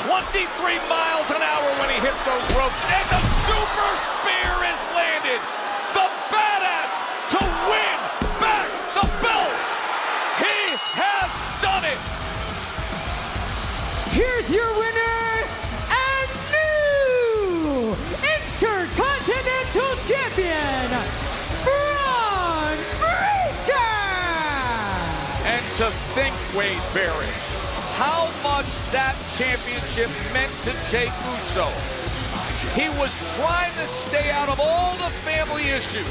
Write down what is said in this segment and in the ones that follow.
23 miles an hour when he hits those ropes, and the super spear is landed. The badass to win back the belt. He has done it. Here's your winner and new Intercontinental Champion, Bronson. And to think, Wade Barrett, how much that championship meant to Jey Uso. He was trying to stay out of all the family issues.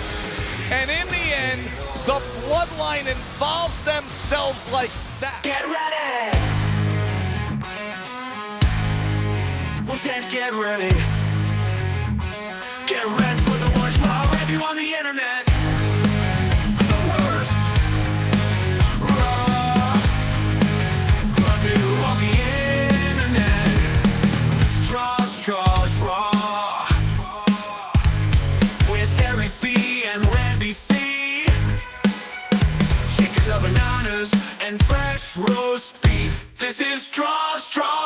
And in the end, the bloodline involves themselves like that. Get ready! We'll say get ready. Get ready for the worst Raw review on the internet. The worst Raw review on the internet. Draws, Raw. With Eric B and Randy C. Chickens of bananas and fresh roast beef. This is Draws, Raw.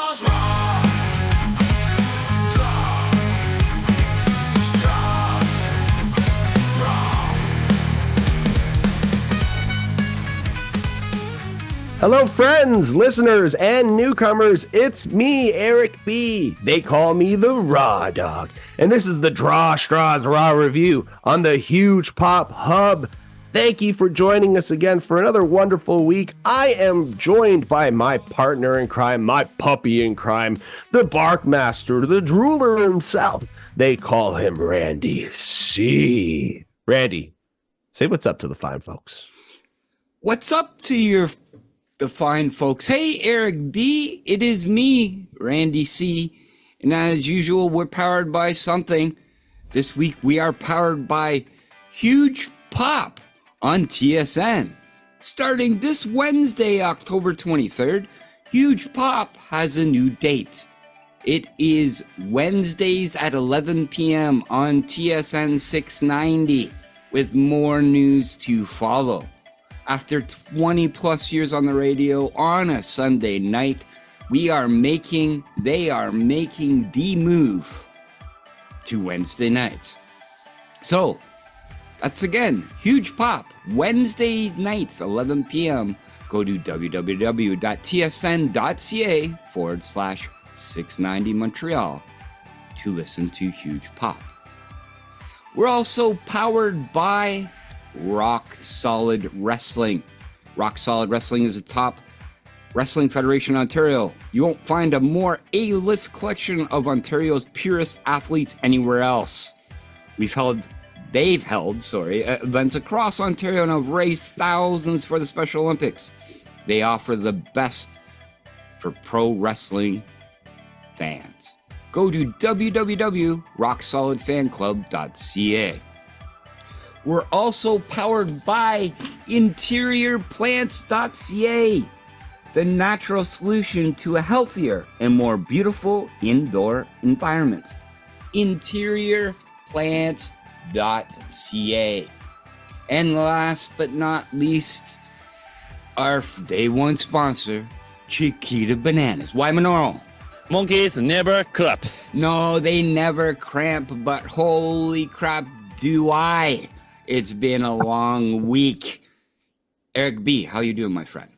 Hello, friends, listeners, and newcomers. It's me, Eric B. They call me the Raw Dog. And this is the Draw Straws Raw review on the Huge Pop Hub. Thank you for joining us again for another wonderful week. I am joined by my partner in crime, my puppy in crime, the Barkmaster, the drooler himself. They call him Randy C. Randy, say what's up to the fine folks. What's up to the fine folks? Hey, Eric B, it is me, Randy C, and as usual, we're powered by something. This week, we are powered by Huge Pop on TSN. Starting this Wednesday, October 23rd, Huge Pop has a new date. It is Wednesdays at 11 p.m. on TSN 690, with more news to follow. After 20 plus years on the radio on a Sunday night, they are making the move to Wednesday nights. So that's again, Huge Pop, Wednesday nights, 11 p.m. Go to www.tsn.ca/690 Montreal to listen to Huge Pop. We're also powered by Rock Solid Wrestling. Rock Solid Wrestling is the top wrestling federation in Ontario. You won't find a more A-list collection of Ontario's purest athletes anywhere else. They've held events across Ontario and have raised thousands for the Special Olympics. They offer the best for pro wrestling fans. Go to www.rocksolidfanclub.ca. We're also powered by InteriorPlants.ca, the natural solution to a healthier and more beautiful indoor environment. InteriorPlants.ca. And last but not least, our day one sponsor, Chiquita Bananas. Why Manoro? Monkeys never collapse. No, they never cramp, but holy crap, do I. It's been a long week. Eric B., how you doing, my friend?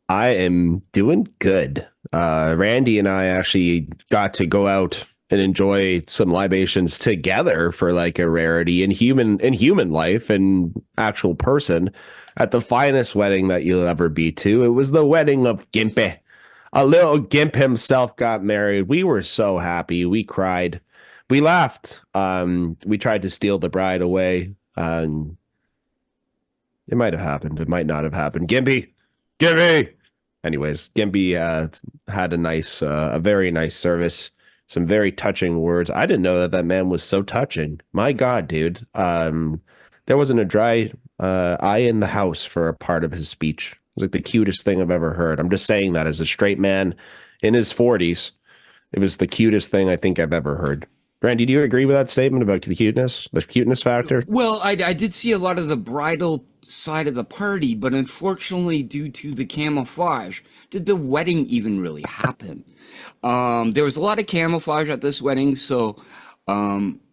I am doing good. Randy and I actually got to go out and enjoy some libations together for like a rarity in human life and actual person at the finest wedding that you'll ever be to. It was the wedding of Gimpy. A little Gimp himself got married. We were so happy. We cried. We laughed. We tried to steal the bride away. It might have happened. It might not have happened. Gimpy. Anyways, Gimpy had a very nice service. Some very touching words. I didn't know that man was so touching. My God, dude. There wasn't a dry eye in the house for a part of his speech. It was like the cutest thing I've ever heard. I'm just saying that as a straight man in his 40s. It was the cutest thing I think I've ever heard. Randy, do you agree with that statement about the cuteness factor? Well, I did see a lot of the bridal side of the party, but unfortunately, due to the camouflage, did the wedding even really happen? There was a lot of camouflage at this wedding, so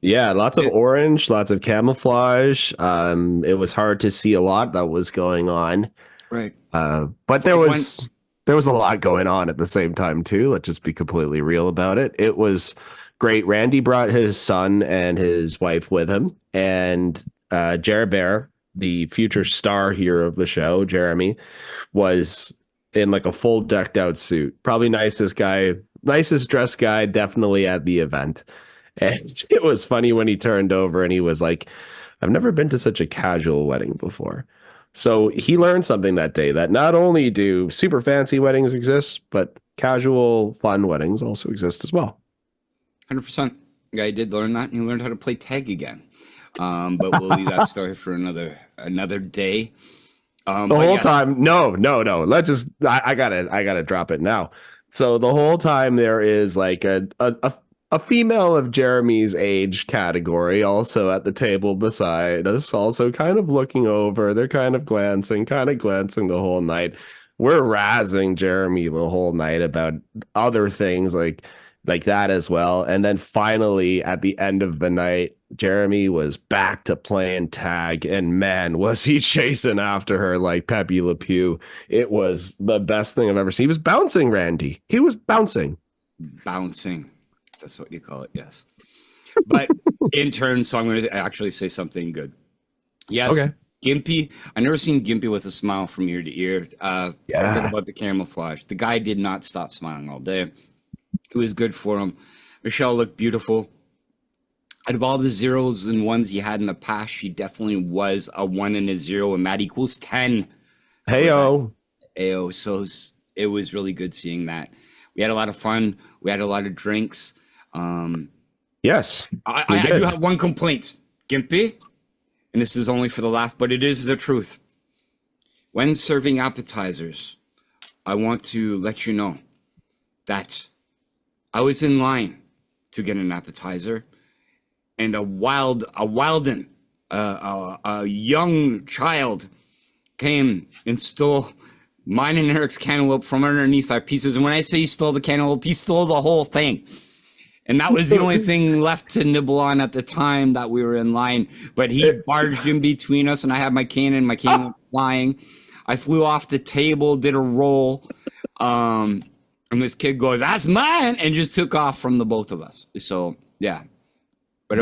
yeah, lots of orange, lots of camouflage. It was hard to see a lot that was going on. right. But there was a lot going on at the same time too. Let's just be completely real about it. It was great. Randy brought his son and his wife with him, and Jared Bear, the future star here of the show, Jeremy, was in like a full decked out suit. Probably nicest dressed guy, definitely at the event. And it was funny when he turned over and he was like, I've never been to such a casual wedding before. So he learned something that day, that not only do super fancy weddings exist, but casual, fun weddings also exist as well. 100%. Guy did learn that, and he learned how to play tag again. But we'll leave that story for another day. The whole time, no. I gotta drop it now. So the whole time there is like a female of Jeremy's age category also at the table beside us, also kind of looking over. They're kind of glancing the whole night. We're razzing Jeremy the whole night about other things like that as well. And then finally at the end of the night, Jeremy was back to playing tag, and man, was he chasing after her like Pepe Le Pew. It was the best thing I've ever seen. He was bouncing, Randy. He was bouncing. Bouncing. That's what you call it, yes. But in turn, so I'm going to actually say something good. Yes, okay. Gimpy. I never seen Gimpy with a smile from ear to ear. Forget about the camouflage. The guy did not stop smiling all day. It was good for him. Michelle looked beautiful. Out of all the zeros and ones he had in the past, she definitely was a 1 and a 0, and that equals 10. Heyo. Ayo. So it was really good seeing that. We had a lot of fun. We had a lot of drinks. Yes. I do have one complaint, Gimpy, and this is only for the laugh, but it is the truth. When serving appetizers, I want to let you know that I was in line to get an appetizer, and a young child came and stole mine and Eric's cantaloupe from underneath our pieces. And when I say he stole the cantaloupe, he stole the whole thing. And that was the only thing left to nibble on at the time that we were in line. But he barged in between us, and I had my cane went flying. I flew off the table, did a roll. And this kid goes, "That's mine," and just took off from the both of us. So, yeah. But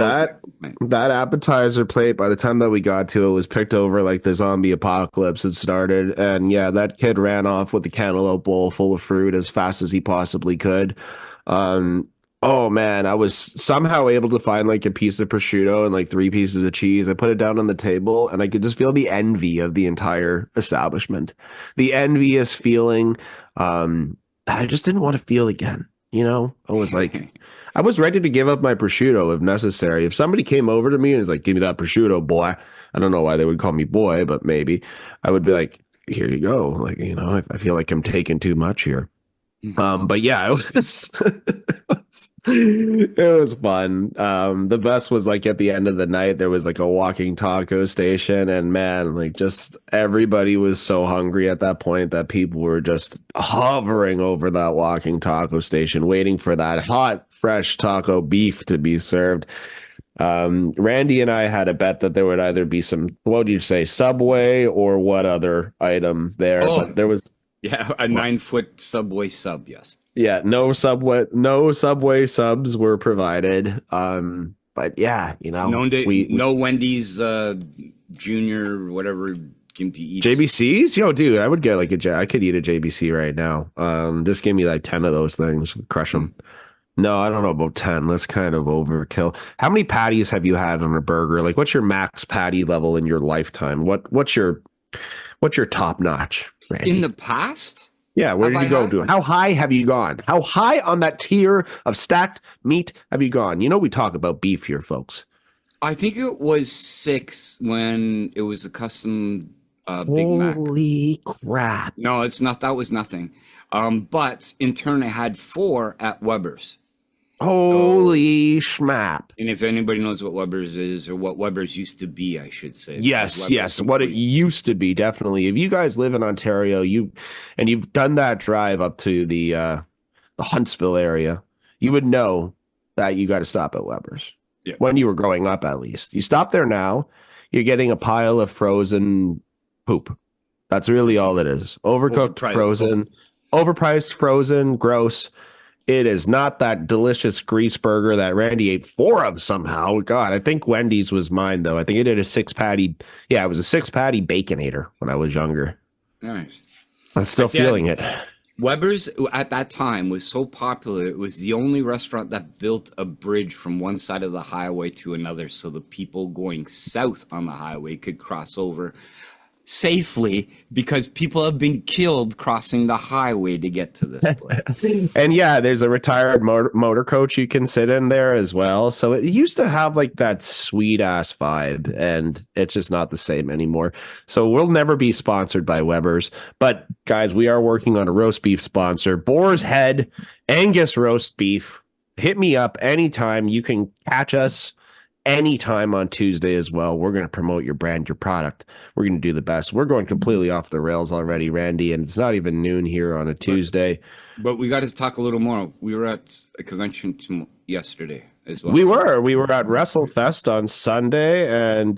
that appetizer plate, by the time that we got to it, was picked over like the zombie apocalypse had started. And yeah, that kid ran off with the cantaloupe bowl full of fruit as fast as he possibly could. Oh man, I was somehow able to find like a piece of prosciutto and like 3 pieces of cheese. I put it down on the table, and I could just feel the envy of the entire establishment. The envious feeling that I just didn't want to feel again. You know, I was like, I was ready to give up my prosciutto if necessary. If somebody came over to me and was like, "Give me that prosciutto, boy," I don't know why they would call me boy, but maybe I would be like, "Here you go." Like, you know, I feel like I'm taking too much here. But yeah, it was fun. The best was like at the end of the night, there was like a walking taco station, and man, like just everybody was so hungry at that point that people were just hovering over that walking taco station, waiting for that hot, fresh taco beef to be served. Randy and I had a bet that there would either be some, what do you say, Subway or what other item there, but there was. Yeah, a 9-foot Subway sub, yes. Yeah, no Subway subs were provided. But yeah, you know, no Wendy's Junior, whatever Gimpy eats. JBCs? Yo, dude, I would get like I could eat a JBC right now. Just give me like 10 of those things, crush them. No, I don't know about 10. That's kind of overkill. How many patties have you had on a burger? Like, what's your max patty level in your lifetime? What's your top notch, Randy? In the past? Yeah, where did you go to? How high have you gone? How high on that tier of stacked meat have you gone? You know, we talk about beef here, folks. I think it was 6 when it was a custom Big Mac. Holy crap. No, it's not. That was nothing. But in turn, I had 4 at Weber's. Holy schmap. And if anybody knows what Weber's is, or what Weber's used to be, I should say. Yes, what it used to be, definitely. If you guys live in Ontario, you've done that drive up to the Huntsville area, you would know that you got to stop at Weber's. Yeah. When you were growing up, at least. You stop there now, you're getting a pile of frozen poop. That's really all it is. Overcooked, frozen, overpriced, frozen, gross. It is not that delicious grease burger that Randy ate 4 of somehow. God, I think Wendy's was mine, though. I think it did a 6-patty. Yeah, it was a 6-patty Baconator when I was younger. Nice. I'm still feeling it. Weber's at that time was so popular. It was the only restaurant that built a bridge from one side of the highway to another so the people going south on the highway could cross over safely, because people have been killed crossing the highway to get to this place. And yeah, there's a retired motor coach you can sit in there as well. So it used to have like that sweet ass vibe, and it's just not the same anymore. So we'll never be sponsored by Weber's. But guys, we are working on a roast beef sponsor. Boar's Head Angus roast beef. Hit me up anytime. You can catch us anytime on Tuesday as well. We're going to promote your brand, your product. We're going to do the best. We're going completely off the rails already, Randy, and it's not even noon here on a Tuesday. But we got to talk a little more. We were at a convention yesterday as well. We were at WrestleFest on Sunday, and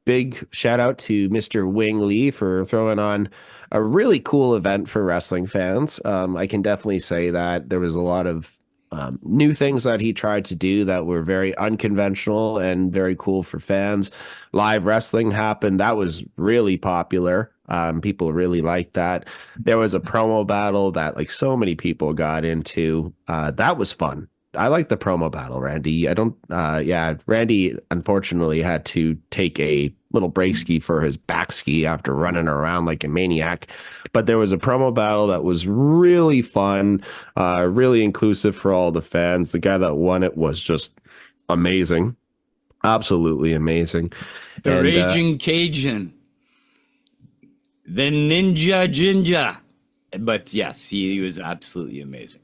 big shout out to Mr. Wing Lee for throwing on a really cool event for wrestling fans. I can definitely say that there was a lot of new things that he tried to do that were very unconventional and very cool for fans. Live wrestling happened. That was really popular. People really liked that. There was a promo battle that like so many people got into. That was fun. I like the promo battle, Randy. Randy unfortunately had to take a little break ski for his back ski after running around like a maniac. But there was a promo battle that was really fun, really inclusive for all the fans. The guy that won it was just amazing. Absolutely amazing. The Raging Cajun. The Ninja Ginger. But yes, he was absolutely amazing.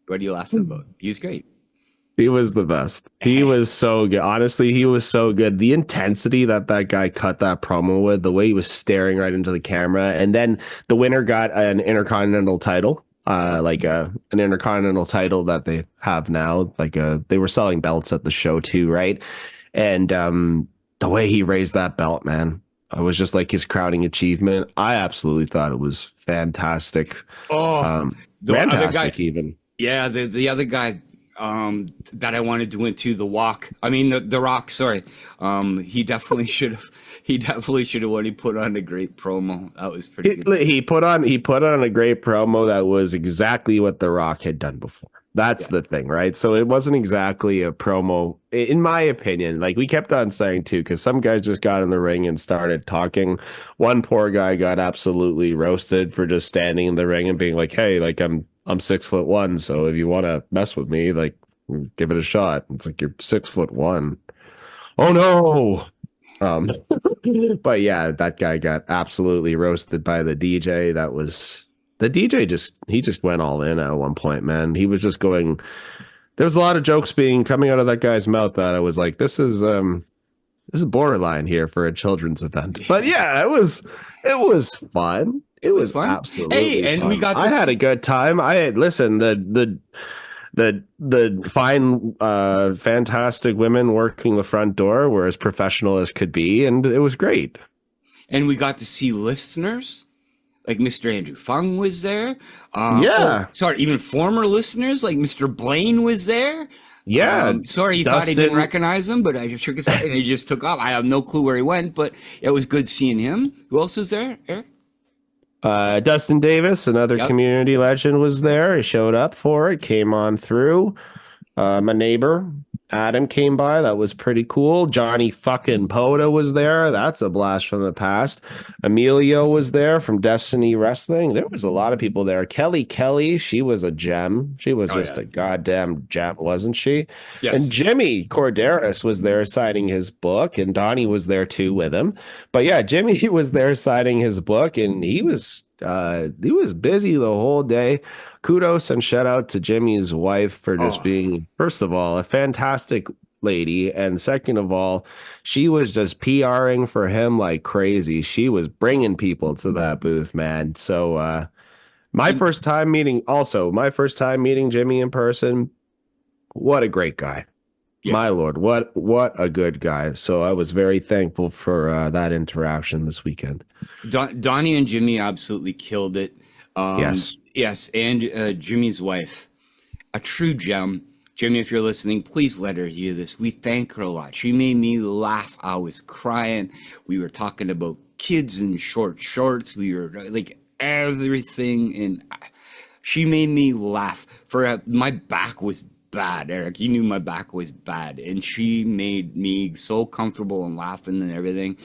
What are you laughing about? He was great. He was the best. He was so good. Honestly, he was so good. The intensity that guy cut that promo with, the way he was staring right into the camera. And then the winner got an Intercontinental title, an Intercontinental title that they have now. They were selling belts at the show too, right? And the way he raised that belt, man, it was just like his crowning achievement. I absolutely thought it was fantastic. Fantastic even. Yeah, the other guy that I wanted to win too, The Rock, sorry. He definitely should have won. He put on a great promo. That was pretty good. He put on a great promo that was exactly what The Rock had done before. That's the thing, right? So it wasn't exactly a promo, in my opinion. Like we kept on saying too, because some guys just got in the ring and started talking. One poor guy got absolutely roasted for just standing in the ring and being like, "Hey, like I'm 6'1", so if you want to mess with me, like give it a shot." It's like, you're 6'1". Oh no. But yeah, that guy got absolutely roasted by the DJ. The DJ just went all in at one point, man. He was just going. There was a lot of jokes coming out of that guy's mouth that I was like, this is borderline here for a children's event. But yeah, it was fun. It was fun. Absolutely and fun. I had a good time. The fine, fantastic women working the front door were as professional as could be, and it was great. And we got to see listeners. Like Mr. Andrew Fung was there. Even former listeners like Mr. Blaine was there. Yeah. He thought he didn't recognize him, but I shook his head and he just took off. I have no clue where he went, but it was good seeing him. Who else was there, Eric? Dustin Davis, another community legend, was there. He showed up for it, came on through. My neighbor Adam came by. That was pretty cool. Johnny fucking Poda was there. That's a blast from the past. Emilio was there from Destiny Wrestling. There was a lot of people there. Kelly, she was a gem. She was a goddamn gem, wasn't she? Yes. And Jimmy Corderas was there signing his book, and Donnie was there too with him. But yeah, Jimmy was there signing his book, and he was He was busy the whole day. Kudos and shout out to Jimmy's wife for just being, first of all, a fantastic lady, and second of all, she was just PRing for him like crazy. She was bringing people to that booth, man. So my first time meeting Jimmy in person. What a great guy. Yeah. My Lord, what a good guy. So I was very thankful for that interaction this weekend. Donnie and Jimmy absolutely killed it. Yes, and Jimmy's wife, a true gem. Jimmy, if you're listening, please let her hear this. We thank her a lot. She made me laugh. I was crying. We were talking about kids in short shorts. We were like everything, and she made me laugh. My back was bad, Eric. You knew my back was bad, and she made me so comfortable and laughing and everything.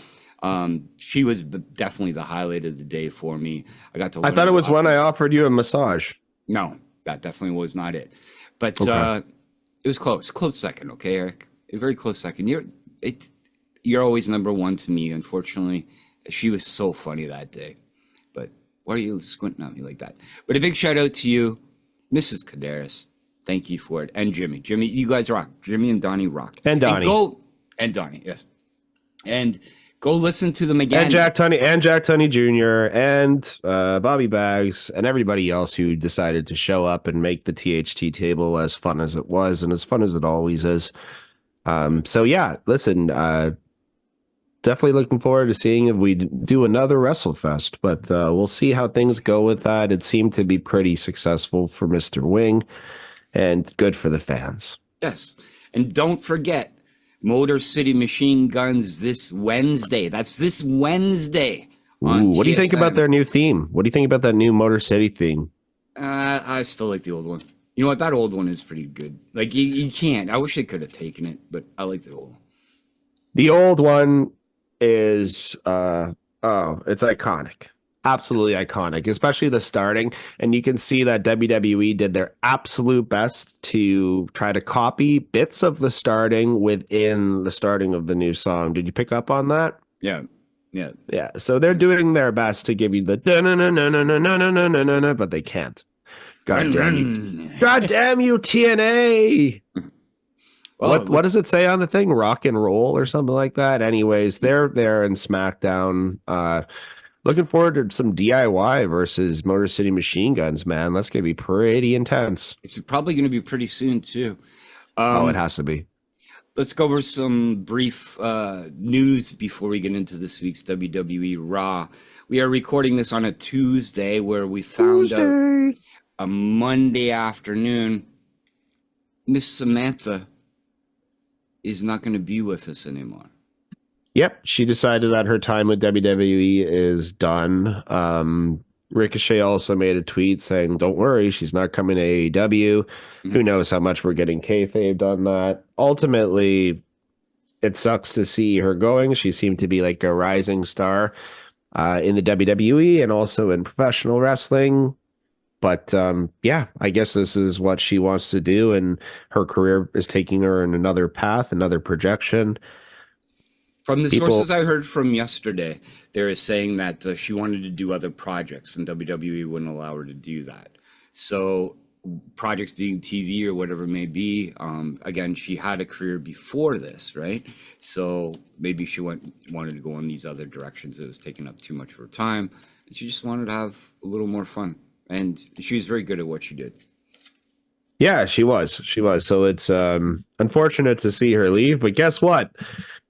She was definitely the highlight of the day for me. I thought it was when I offered you a massage. No, that definitely was not it. But okay. It was close second. Okay, Eric, a very close second. You're always number one to me. Unfortunately, she was so funny that day. But why are you squinting at me like that? But a big shout out to you, Mrs. Kadaris. Thank you for it. And Jimmy, you guys rock. Jimmy and Donnie rock. And Donnie. And Donnie, yes. And go listen to them again. And Jack Tunney Jr. and Bobby Bags and everybody else who decided to show up and make the THT table as fun as it was and as fun as it always is. So yeah, listen, definitely looking forward to seeing if we do another WrestleFest, but we'll see how things go with that. It seemed to be pretty successful for Mr. Wing. And good for the fans. Yes. And don't forget, Motor City Machine Guns this Wednesday. That's this Wednesday. What do you think about their new theme? What do you think about that new Motor City theme? I still like the old one. You know what? That old one is pretty good. Like, you can't. I wish they could have taken it, but I like the old one. The old one is, it's iconic. Absolutely iconic, especially the starting. And you can see that WWE did their absolute best to try to copy bits of the starting within the starting of the new song. Did you pick up on that? Yeah. So they're doing their best to give you the no, but they can't. God damn you, TNA. Well, what does it say on the thing? Rock and roll or something like that? Anyways, they're there in SmackDown. Looking forward to some DIY versus Motor City Machine Guns, man. That's going to be pretty intense. It's probably going to be pretty soon, too. It has to be. Let's go over some brief news before we get into this week's WWE Raw. We are recording this on a Tuesday where we found out a Monday afternoon Miss Samantha is not going to be with us anymore. Yep, she decided that her time with WWE is done. Ricochet also made a tweet saying, don't worry, she's not coming to AEW. Mm-hmm. Who knows how much we're getting kayfabed on that. Ultimately, it sucks to see her going. She seemed to be like a rising star in the WWE and also in professional wrestling. But yeah, I guess this is what she wants to do, and her career is taking her in another path, another projection. From the sources I heard from yesterday, they're saying that she wanted to do other projects and WWE wouldn't allow her to do that. So projects being TV or whatever it may be, again, she had a career before this, right? So maybe she wanted to go in these other directions. It was taking up too much of her time. And she just wanted to have a little more fun. And she was very good at what she did. Yeah, she was. So it's unfortunate to see her leave, but guess what?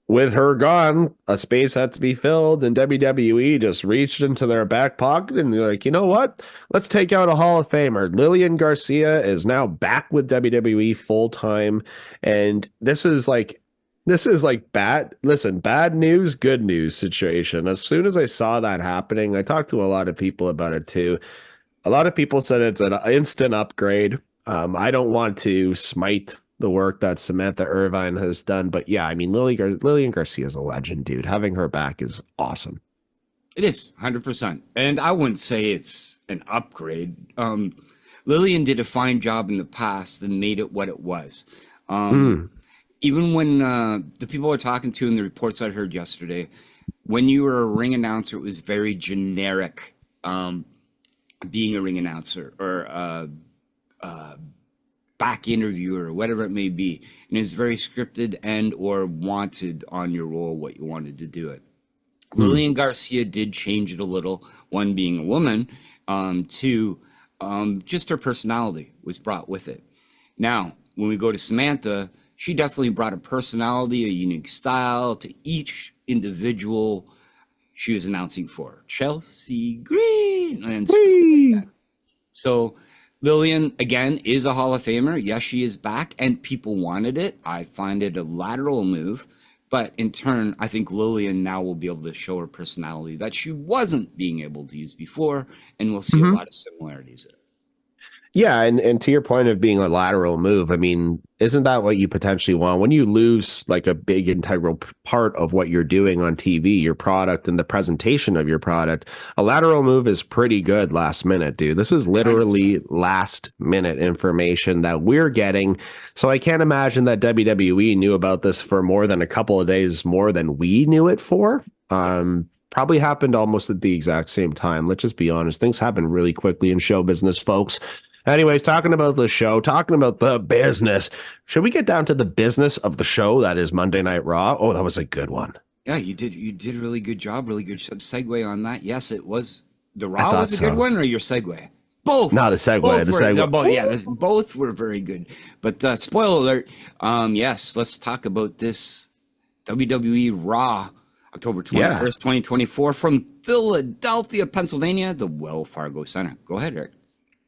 With her gone, a space had to be filled, and WWE just reached into their back pocket and they're like, you know what? Let's take out a Hall of Famer. Lillian Garcia is now back with WWE full time, and this is like bad news, good news situation. As soon as I saw that happening, I talked to a lot of people about it too. A lot of people said it's an instant upgrade. I don't want to smite the work that Samantha Irvine has done. But yeah, I mean, Lillian Garcia is a legend, dude. Having her back is awesome. It is, 100%. And I wouldn't say it's an upgrade. Lillian did a fine job in the past and made it what it was. Even when the people I were talking to in the reports I heard yesterday, when you were a ring announcer, it was very generic. being a ring announcer or back interviewer or whatever it may be, and it's very scripted and or wanted on your role what you wanted to do it. Lillian Garcia did change it a little, one being a woman, two, just her personality was brought with it. Now, when we go to Samantha, she definitely brought a personality, a unique style to each individual she was announcing for. Chelsea Green and stuff like that. So Lillian, again, is a Hall of Famer. Yes, she is back, and people wanted it. I find it a lateral move. But in turn, I think Lillian now will be able to show her personality that she wasn't being able to use before, and we'll see a lot of similarities there. Yeah, and to your point of being a lateral move, I mean, isn't that what you potentially want when you lose like a big integral part of what you're doing on TV, your product and the presentation of your product? A lateral move is pretty good last minute, dude. This is literally 100%. Last minute information that we're getting. So I can't imagine that WWE knew about this for more than a couple of days more than we knew it for. Probably happened almost at the exact same time. Let's just be honest. Things happen really quickly in show business, folks. Anyways, talking about the show, talking about the business. Should we get down to the business of the show that is Monday Night Raw? Oh, that was a good one. Yeah, you did a really good job, really good segue on that. Yes, it was. The Raw was a good one, or your segue? Both. No, the segue. Both were very good. But spoiler alert, yes, let's talk about this WWE Raw, October 21st, 2024, from Philadelphia, Pennsylvania, the Fargo Center. Go ahead, Eric.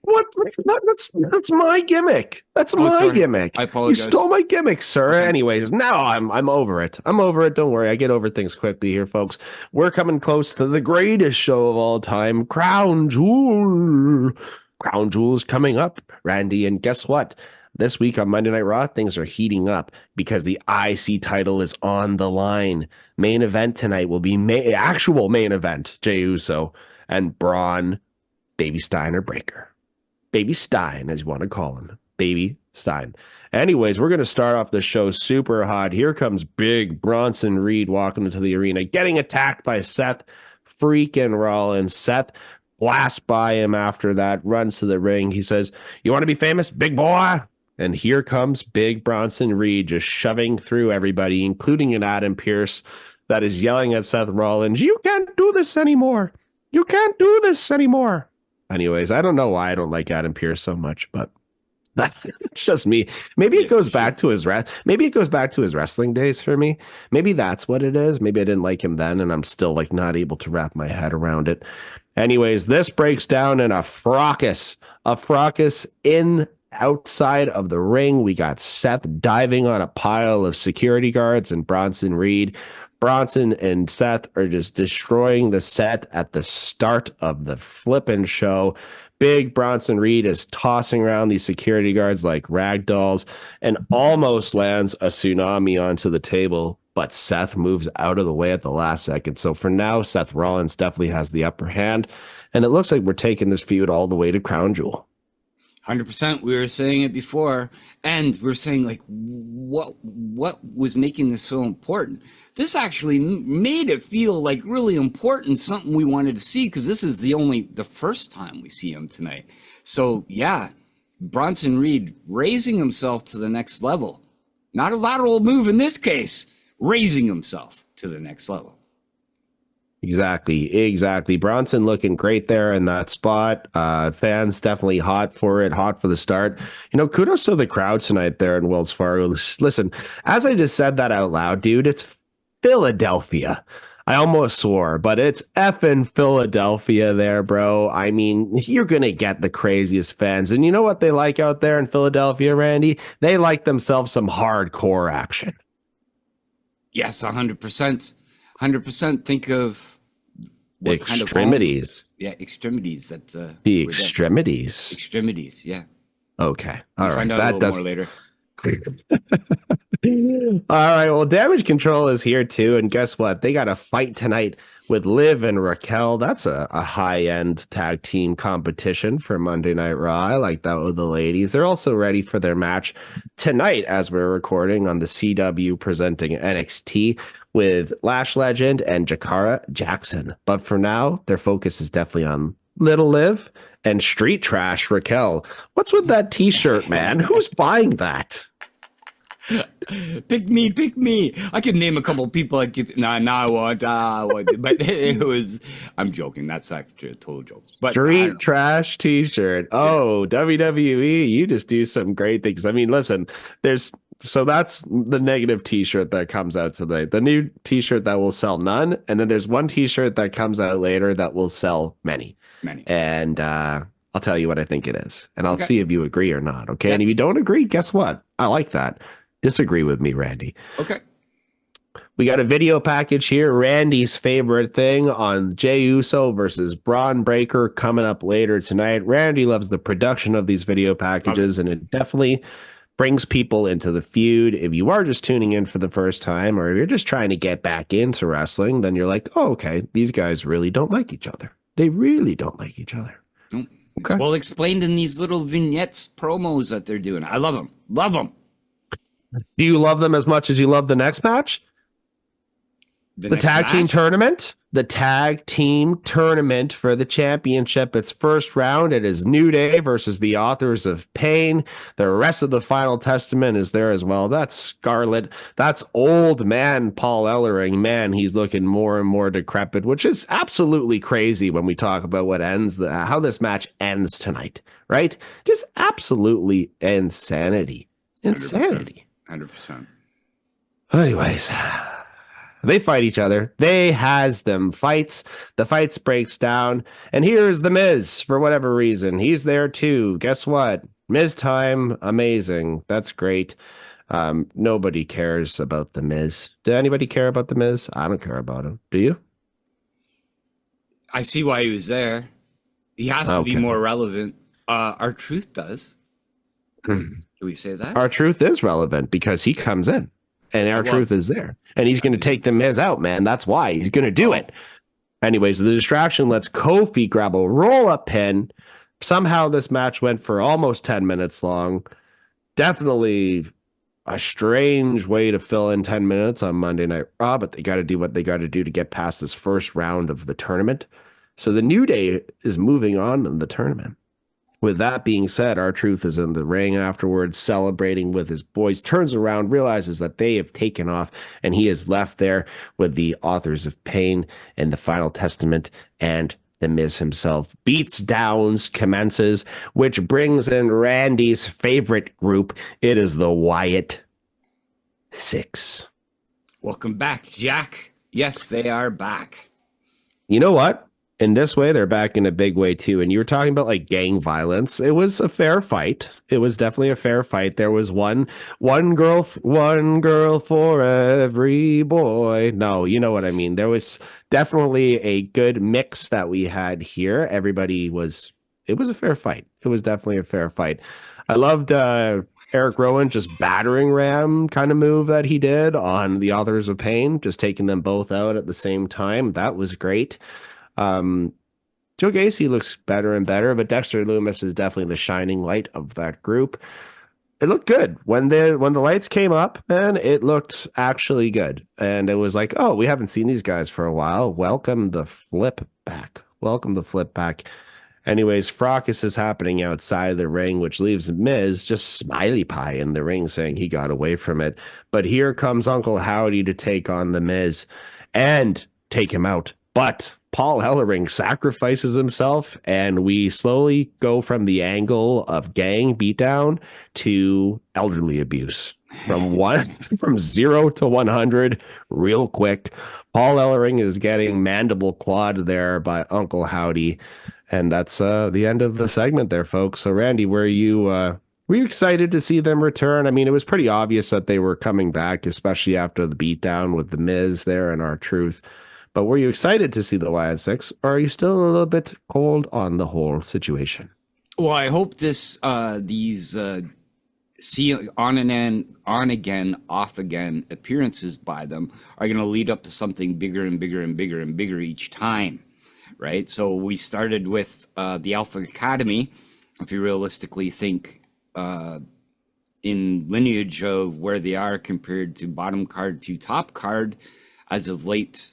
What? That's my gimmick. That's my gimmick. I apologize. You stole my gimmick, sir. Okay. Anyways, now I'm over it. I'm over it. Don't worry. I get over things quickly here, folks. We're coming close to the greatest show of all time, Crown Jewel. Crown Jewel's coming up, Randy. And guess what? This week on Monday Night Raw, things are heating up because the IC title is on the line. Main event tonight will be actual main event. Jey Uso and Braun, Baby Stein or Breaker. Baby Stein, as you want to call him. Baby Stein. Anyways, we're going to start off the show super hot. Here comes big Bronson Reed walking into the arena, getting attacked by Seth freaking Rollins. Seth blasts by him after that, runs to the ring. He says, "You want to be famous, big boy?" And here comes big Bronson Reed just shoving through everybody, including an Adam Pearce that is yelling at Seth Rollins, "You can't do this anymore. You can't do this anymore." Anyways, I don't know why I don't like Adam Pearce so much, but that's just me. Maybe it goes back to his wrestling days for me. Maybe that's what it is. Maybe I didn't like him then, and I'm still like not able to wrap my head around it. Anyways, this breaks down in a fracas in outside of the ring. We got Seth diving on a pile of security guards and Bronson Reed. Bronson and Seth are just destroying the set at the start of the flippin' show. Big Bronson Reed is tossing around these security guards like rag dolls and almost lands a tsunami onto the table, but Seth moves out of the way at the last second. So for now, Seth Rollins definitely has the upper hand, and it looks like we're taking this feud all the way to Crown Jewel. 100%. We were saying it before, and we were saying like what was making this so important. This actually made it feel like really important, something we wanted to see, because this is the first time we see him tonight. So yeah, Bronson Reed raising himself to the next level. Not a lateral move in this case, raising himself to the next level. Exactly. Bronson looking great there in that spot. Fans definitely hot for it, hot for the start. You know, kudos to the crowd tonight there in Wells Fargo. Listen, as I just said that out loud, dude, it's Philadelphia. I almost swore, but it's effing Philadelphia there, bro. I mean, you're going to get the craziest fans. And you know what they like out there in Philadelphia, Randy? They like themselves some hardcore action. Yes, 100%. 100%. Think of what extremities. Kind of extremities. That the extremities. Extremities. Yeah. Okay. All right. Find out a little more later. All right. Well, Damage Control is here too, and guess what? They got a fight tonight with Liv and Raquel. That's a high-end tag team competition for Monday Night Raw. I like that with the ladies. They're also ready for their match tonight as we're recording on the CW presenting NXT with Lash Legend and Jakara Jackson. But for now, their focus is definitely on Little Liv and Street Trash Raquel. What's with that t-shirt, man? Who's buying that? Pick me. I can name a couple people. I won't. But it was. I'm joking. That's actually a total joke. But Street Trash t-shirt. Oh, WWE, you just do some great things. I mean, listen, so that's the negative t-shirt that comes out today. The new t-shirt that will sell none, and then there's one t-shirt that comes out later that will sell many. And I'll tell you what I think it is, and I'll see if you agree or not. Okay, and if you don't agree, guess what? I like that. Disagree with me, Randy. Okay. We got a video package here. Randy's favorite thing on Jey Uso versus Braun Breaker coming up later tonight. Randy loves the production of these video packages, and it definitely brings people into the feud. If you are just tuning in for the first time, or if you're just trying to get back into wrestling, then you're like, oh, okay, these guys really don't like each other. They really don't like each other. Okay. It's well explained in these little vignettes promos that they're doing. I love them. Love them. Do you love them as much as you love the next match? The tag team tournament? The tag team tournament for the championship. Its first round. It is New Day versus the Authors of Pain. The rest of the Final Testament is there as well. That's Scarlet. That's old man Paul Ellering. Man, he's looking more and more decrepit, which is absolutely crazy when we talk about what ends, how this match ends tonight, right? Just absolutely insanity. 100%. Anyways, they fight each other. They has them fights. The fights breaks down. And here's the Miz for whatever reason. He's there too. Guess what? Miz time. Amazing. That's great. Nobody cares about the Miz. Does anybody care about the Miz? I don't care about him. Do you? I see why he was there. He has to be more relevant. R-Truth does. Do we say that? R-Truth is relevant because he comes in and R-Truth is there and he's going to take the Miz out, man. That's why he's going to do it. Anyways, the distraction lets Kofi grab a roll-up pin. Somehow this match went for almost 10 minutes long. Definitely a strange way to fill in 10 minutes on Monday Night Raw, but they got to do what they got to do to get past this first round of the tournament. So the New Day is moving on in the tournament. With that being said, R-Truth is in the ring afterwards, celebrating with his boys, turns around, realizes that they have taken off, and he is left there with the Authors of Pain and the Final Testament, and the Miz himself. Beats downs commences, which brings in Randy's favorite group. It is the Wyatt Six. Welcome back, Jack. Yes, they are back. You know what? In this way, they're back in a big way, too. And you were talking about, like, gang violence. It was a fair fight. It was definitely a fair fight. There was one girl for every boy. No, you know what I mean. There was definitely a good mix that we had here. It was a fair fight. It was definitely a fair fight. I loved Eric Rowan just battering ram kind of move that he did on the Authors of Pain, just taking them both out at the same time. That was great. Joe Gacy looks better and better, but Dexter Lumis is definitely the shining light of that group. It looked good when the lights came up, man. It looked actually good, and it was like, oh, we haven't seen these guys for a while. Welcome the flip back. Anyways, fracas is happening outside the ring, which leaves Miz just smiley pie in the ring, saying he got away from it. But here comes Uncle Howdy to take on the Miz and take him out. But Paul Ellering sacrifices himself, and we slowly go from the angle of gang beatdown to elderly abuse. From 0 to 100 real quick. Paul Ellering is getting mandible clawed there by Uncle Howdy, and that's the end of the segment there, folks. So, Randy, were you excited to see them return? I mean, it was pretty obvious that they were coming back, especially after the beatdown with the Miz there and R-Truth. But were you excited to see the Wyatt Six, or are you still a little bit cold on the whole situation? Well, I hope these see on again, off again appearances by them are going to lead up to something bigger and bigger and bigger and bigger each time, right? So we started with the Alpha Academy. If you realistically think in lineage of where they are compared to bottom card to top card as of late,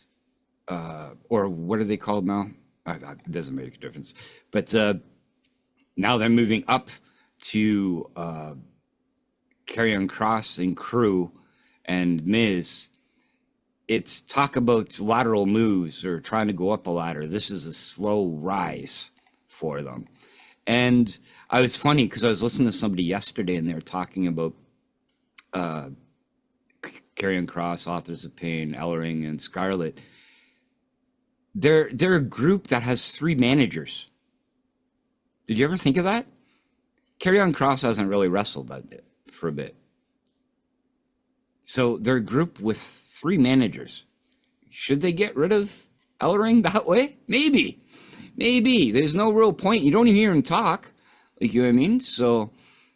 or what are they called now? It doesn't make a difference. But now they're moving up to Karrion Kross and crew and Miz. It's talk about lateral moves or trying to go up a ladder. This is a slow rise for them. And I was funny because I was listening to somebody yesterday and they were talking about Karrion Kross, Authors of Pain, Ellering, and Scarlett. They're a group that has 3 managers. Did you ever think of that? Karrion Kross hasn't really wrestled for a bit. So they're a group with 3 managers. Should they get rid of Ellering that way? Maybe. There's no real point. You don't even hear him talk. Like, you know what I mean? So,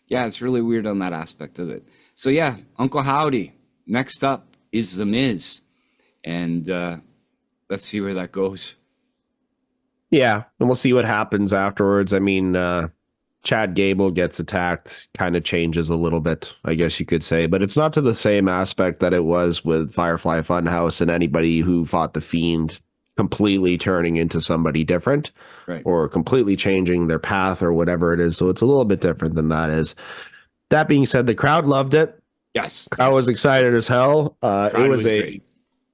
yeah, it's really weird on that aspect of it. So, yeah, Uncle Howdy. Next up is The Miz. And let's see where that goes. Yeah, and we'll see what happens afterwards. I mean, Chad Gable gets attacked, kind of changes a little bit, I guess you could say, but it's not to the same aspect that it was with Firefly Funhouse and anybody who fought the Fiend completely turning into somebody different, right, or completely changing their path or whatever it is. So it's a little bit different than that is. That being said, the crowd loved it. Yes. I was excited as hell. Great.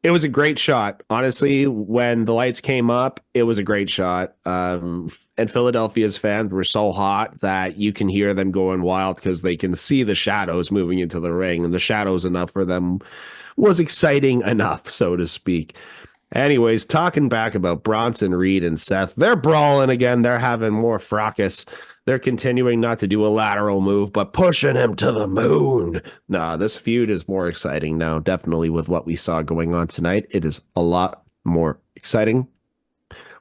It was a great shot. Honestly, when the lights came up, it was a great shot. And Philadelphia's fans were so hot that you can hear them going wild because they can see the shadows moving into the ring, and the shadows enough for them was exciting enough, so to speak. Anyways, talking back about Bronson, Reed, and Seth, they're brawling again. They're having more fracas. They're continuing not to do a lateral move, but pushing him to the moon. Nah, this feud is more exciting now, definitely with what we saw going on tonight. It is a lot more exciting.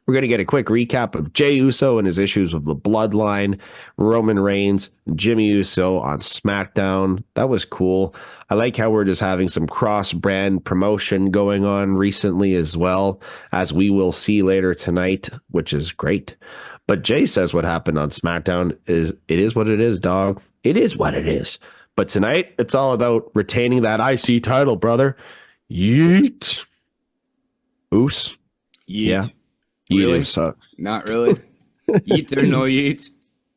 We're going to get a quick recap of Jey Uso and his issues with the Bloodline, Roman Reigns, Jimmy Uso on SmackDown. That was cool. I like how we're just having some cross-brand promotion going on recently as well, as we will see later tonight, which is great. But Jay says what happened on SmackDown is, it is what it is, dog. It is what it is. But tonight, it's all about retaining that IC title, brother. Yeet. Oos. Yeet. Yeah. Really? Yeet. Not really. Yeet or no yeet?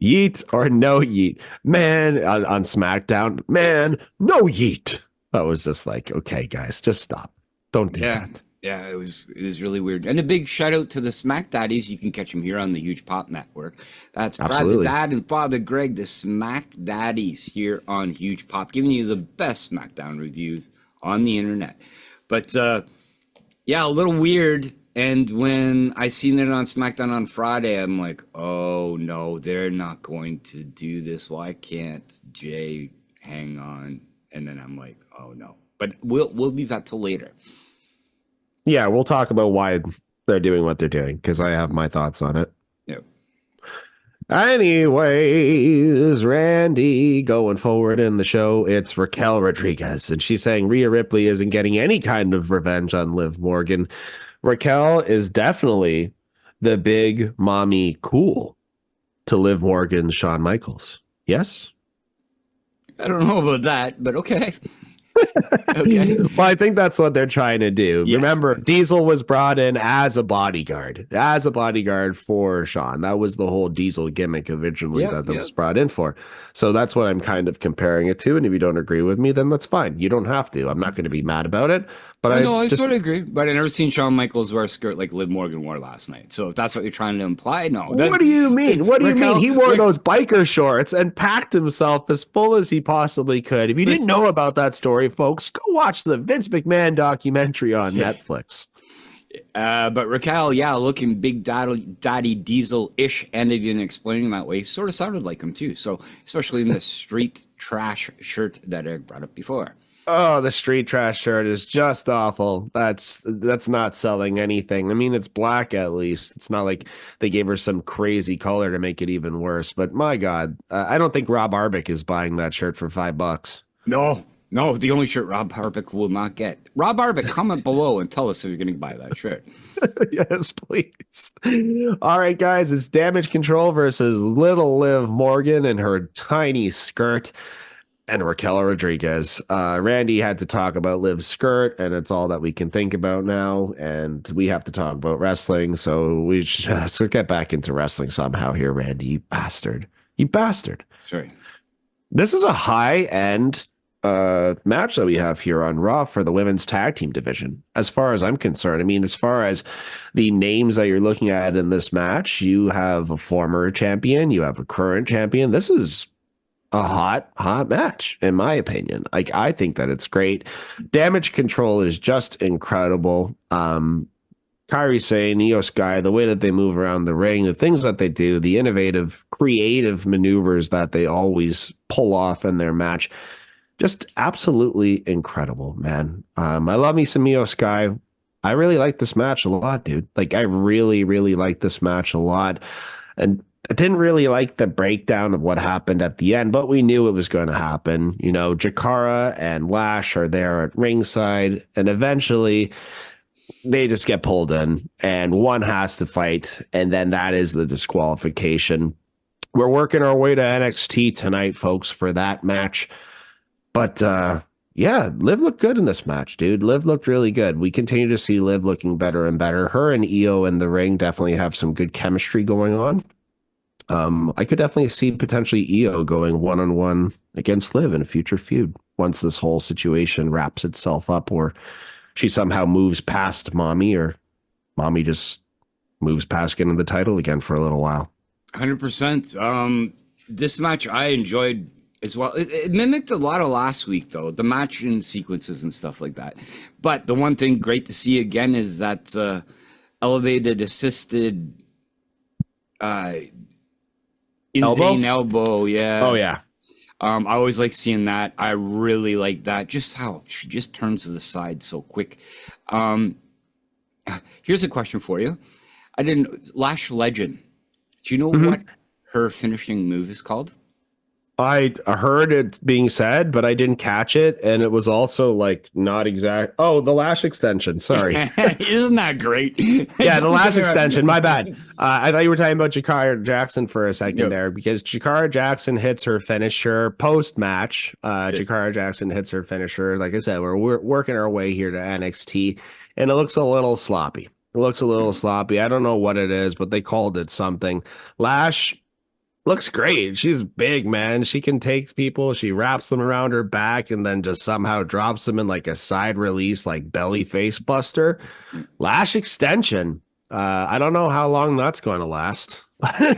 Yeet or no yeet. Man, on SmackDown, man, no yeet. I was just like, okay, guys, just stop. Don't do that. Yeah, it was really weird. And a big shout out to the Smack Daddies. You can catch them here on the Huge Pop Network. That's Absolutely. Brad the Dad and Father Greg, the Smack Daddies here on Huge Pop, giving you the best SmackDown reviews on the internet. But yeah, a little weird. And when I seen it on SmackDown on Friday, I'm like, oh no, they're not going to do this. Why can't Jay hang on? And then I'm like, oh no. But we'll leave that till later. Yeah, we'll talk about why they're doing what they're doing, because I have my thoughts on it. Yep. Anyways, Randy, going forward in the show, it's Raquel Rodriguez, and she's saying Rhea Ripley isn't getting any kind of revenge on Liv Morgan. Raquel is definitely the big mommy cool to Liv Morgan's Shawn Michaels. Yes? I don't know about that, but okay. Okay. Well, I think that's what they're trying to do. Yes. Remember, Diesel was brought in as a bodyguard for Shawn. That was the whole Diesel gimmick originally that was brought in for. So that's what I'm kind of comparing it to. And if you don't agree with me, then that's fine. You don't have to. I'm not going to be mad about it. But I sort of agree. But I never seen Shawn Michaels wear a skirt like Liv Morgan wore last night. So if that's what you're trying to imply, no. What do you mean? What do you mean? He wore those biker shorts and packed himself as full as he possibly could. If you didn't know about that story, folks, go watch the Vince McMahon documentary on Netflix. But Raquel, looking big daddy Diesel-ish, and they didn't explain him that way. Sort of sounded like him too. So especially in the street trash shirt that Eric brought up before. Oh, the street trash shirt is just awful. That's not selling anything. I mean, it's black at least. It's not like they gave her some crazy color to make it even worse. But my God, I don't think Rob Arbic is buying that shirt for $5. No, the only shirt Rob Harvick will not get. Rob Harvick, comment below and tell us if you're going to buy that shirt. Yes, please. All right, guys, it's Damage Control versus Little Liv Morgan and her tiny skirt and Raquel Rodriguez. Randy had to talk about Liv's skirt, and it's all that we can think about now, and we have to talk about wrestling, so we should get back into wrestling somehow here, Randy, you bastard. You bastard. Sorry. This is a high-end match that we have here on Raw for the women's tag team division, as far as I'm concerned. I mean, as far as the names that you're looking at in this match, you have a former champion, you have a current champion. This is a hot match, in my opinion. Like, I think that it's great. Damage control is just incredible. Kairi Sane, Io Sky, the way that they move around the ring, the things that they do, the innovative, creative maneuvers that they always pull off in their match, just absolutely incredible, man. I love me some Io Sky. I really like this match a lot, dude. Like, I really, really like this match a lot. And I didn't really like the breakdown of what happened at the end, but we knew it was going to happen. You know, Jakara and Lash are there at ringside, and eventually they just get pulled in, and one has to fight, and then that is the disqualification. We're working our way to NXT tonight, folks, for that match. But yeah, Liv looked good in this match, dude. Liv looked really good. We continue to see Liv looking better and better. Her and Io in the ring definitely have some good chemistry going on. I could definitely see potentially Io going one-on-one against Liv in a future feud once this whole situation wraps itself up, or she somehow moves past Mommy, or Mommy just moves past getting the title again for a little while. 100%. This match I enjoyed as well. It mimicked a lot of last week, though, the match and sequences and stuff like that. But the one thing great to see again is that elevated assisted insane elbow. Yeah. Oh, yeah. I always like seeing that. I really like that. Just how she just turns to the side so quick. Here's a question for you. Lash Legend. Do you know what her finishing move is called? I heard it being said, but I didn't catch it. And it was also like not exact. Oh, the lash extension. Sorry. Isn't that great? Yeah, the lash extension. My bad. I thought you were talking about Jakara Jackson for a second there, because Jakara Jackson hits her finisher post-match. Jakara Jackson hits her finisher. Like I said, we're working our way here to NXT, and it looks a little sloppy. It looks a little sloppy. I don't know what it is, but they called it something. Lash looks great. She's big, man. She can take people. She wraps them around her back and then just somehow drops them in like a side release, like belly face buster. Lash extension. I don't know how long that's going to last. Like,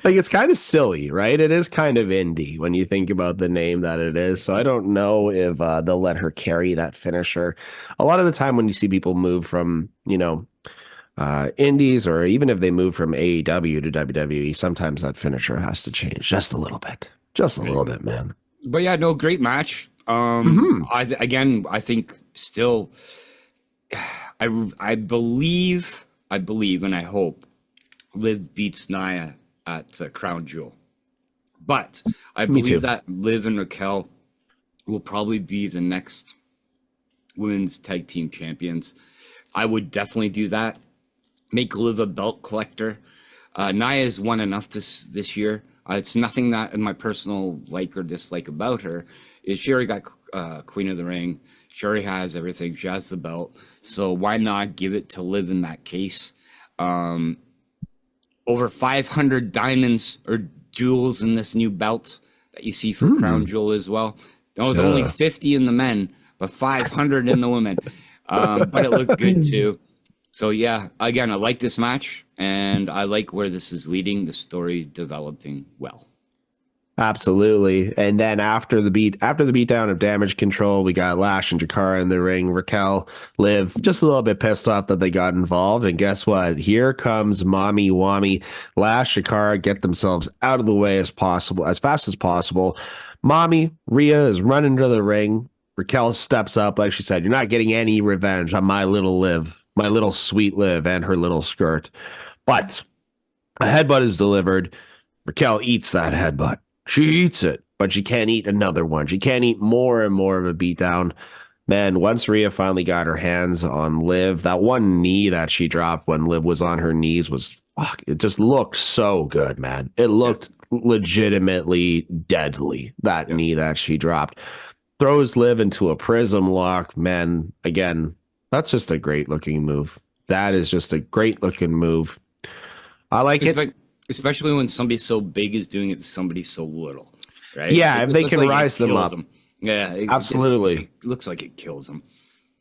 it's kind of silly, right? It is kind of indie when you think about the name that it is. So I don't know if they'll let her carry that finisher. A lot of the time when you see people move from, you know, indies, or even if they move from AEW to WWE, sometimes that finisher has to change just a little bit, man. But yeah, no, great match. I think still, I believe, and I hope Liv beats Nia at Crown Jewel. But I believe that Liv and Raquel will probably be the next women's tag team champions. I would definitely do that. Make Liv a belt collector. Nia's won enough this year. It's nothing that in my personal like or dislike about her. She already got Queen of the Ring. She already has everything. She has the belt. So why not give it to Liv in that case? Over 500 diamonds or jewels in this new belt that you see for Crown Jewel as well. There was only 50 in the men, but 500 in the women. But it looked good too. So yeah, again, I like this match, and I like where this is leading. The story developing well. Absolutely. And then after the beatdown of Damage Control, we got Lash and Jakara in the ring. Raquel, Liv, just a little bit pissed off that they got involved. And guess what? Here comes Mommy Wami. Lash, Jakara get themselves out of the way as fast as possible. Mommy, Rhea is running to the ring. Raquel steps up, like she said, you're not getting any revenge on my little Liv. My little sweet Liv and her little skirt. But a headbutt is delivered. Raquel eats that headbutt. She eats it, but she can't eat another one. She can't eat more and more of a beatdown. Man, once Rhea finally got her hands on Liv, that one knee that she dropped when Liv was on her knees was, it just looked so good, man. It looked legitimately deadly, that knee that she dropped. Throws Liv into a prism lock, man. Again, that's just a great looking move. That is just a great looking move. I like it. Especially when somebody so big is doing it to somebody so little, right? Yeah, if It they looks can like it rise them kills up. Yeah, Absolutely. It looks like it kills them.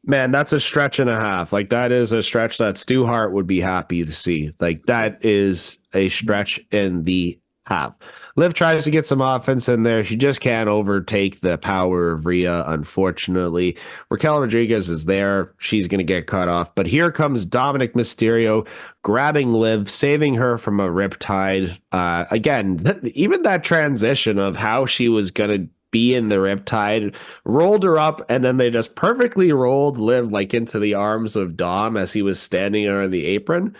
Man, that's a stretch and a half. Like that is a stretch that Stu Hart would be happy to see. Like that is a stretch in the half. Liv tries to get some offense in there. She just can't overtake the power of Rhea, unfortunately. Raquel Rodriguez is there. She's going to get cut off. But here comes Dominic Mysterio grabbing Liv, saving her from a riptide. Again, even that transition of how she was going to be in the riptide, rolled her up, and then they just perfectly rolled Liv like into the arms of Dom as he was standing on the apron.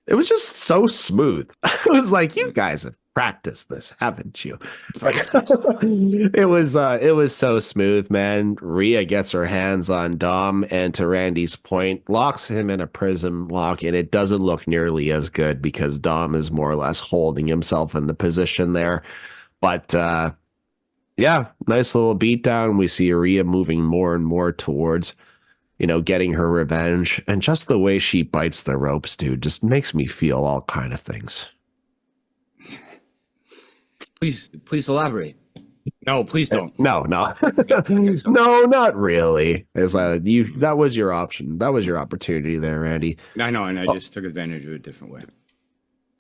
It was just so smooth. It was like, you guys have practiced this, haven't you? It was so smooth, man. Rhea gets her hands on Dom, and to Randy's point, locks him in a prism lock, and it doesn't look nearly as good because Dom is more or less holding himself in the position there. But yeah, nice little beatdown. We see Rhea moving more and more towards, getting her revenge. And just the way she bites the ropes, dude, just makes me feel all kind of things. Please elaborate. No, please don't. No. No, not really. That was your option. That was your opportunity there, Randy. I know, and I just took advantage of it a different way.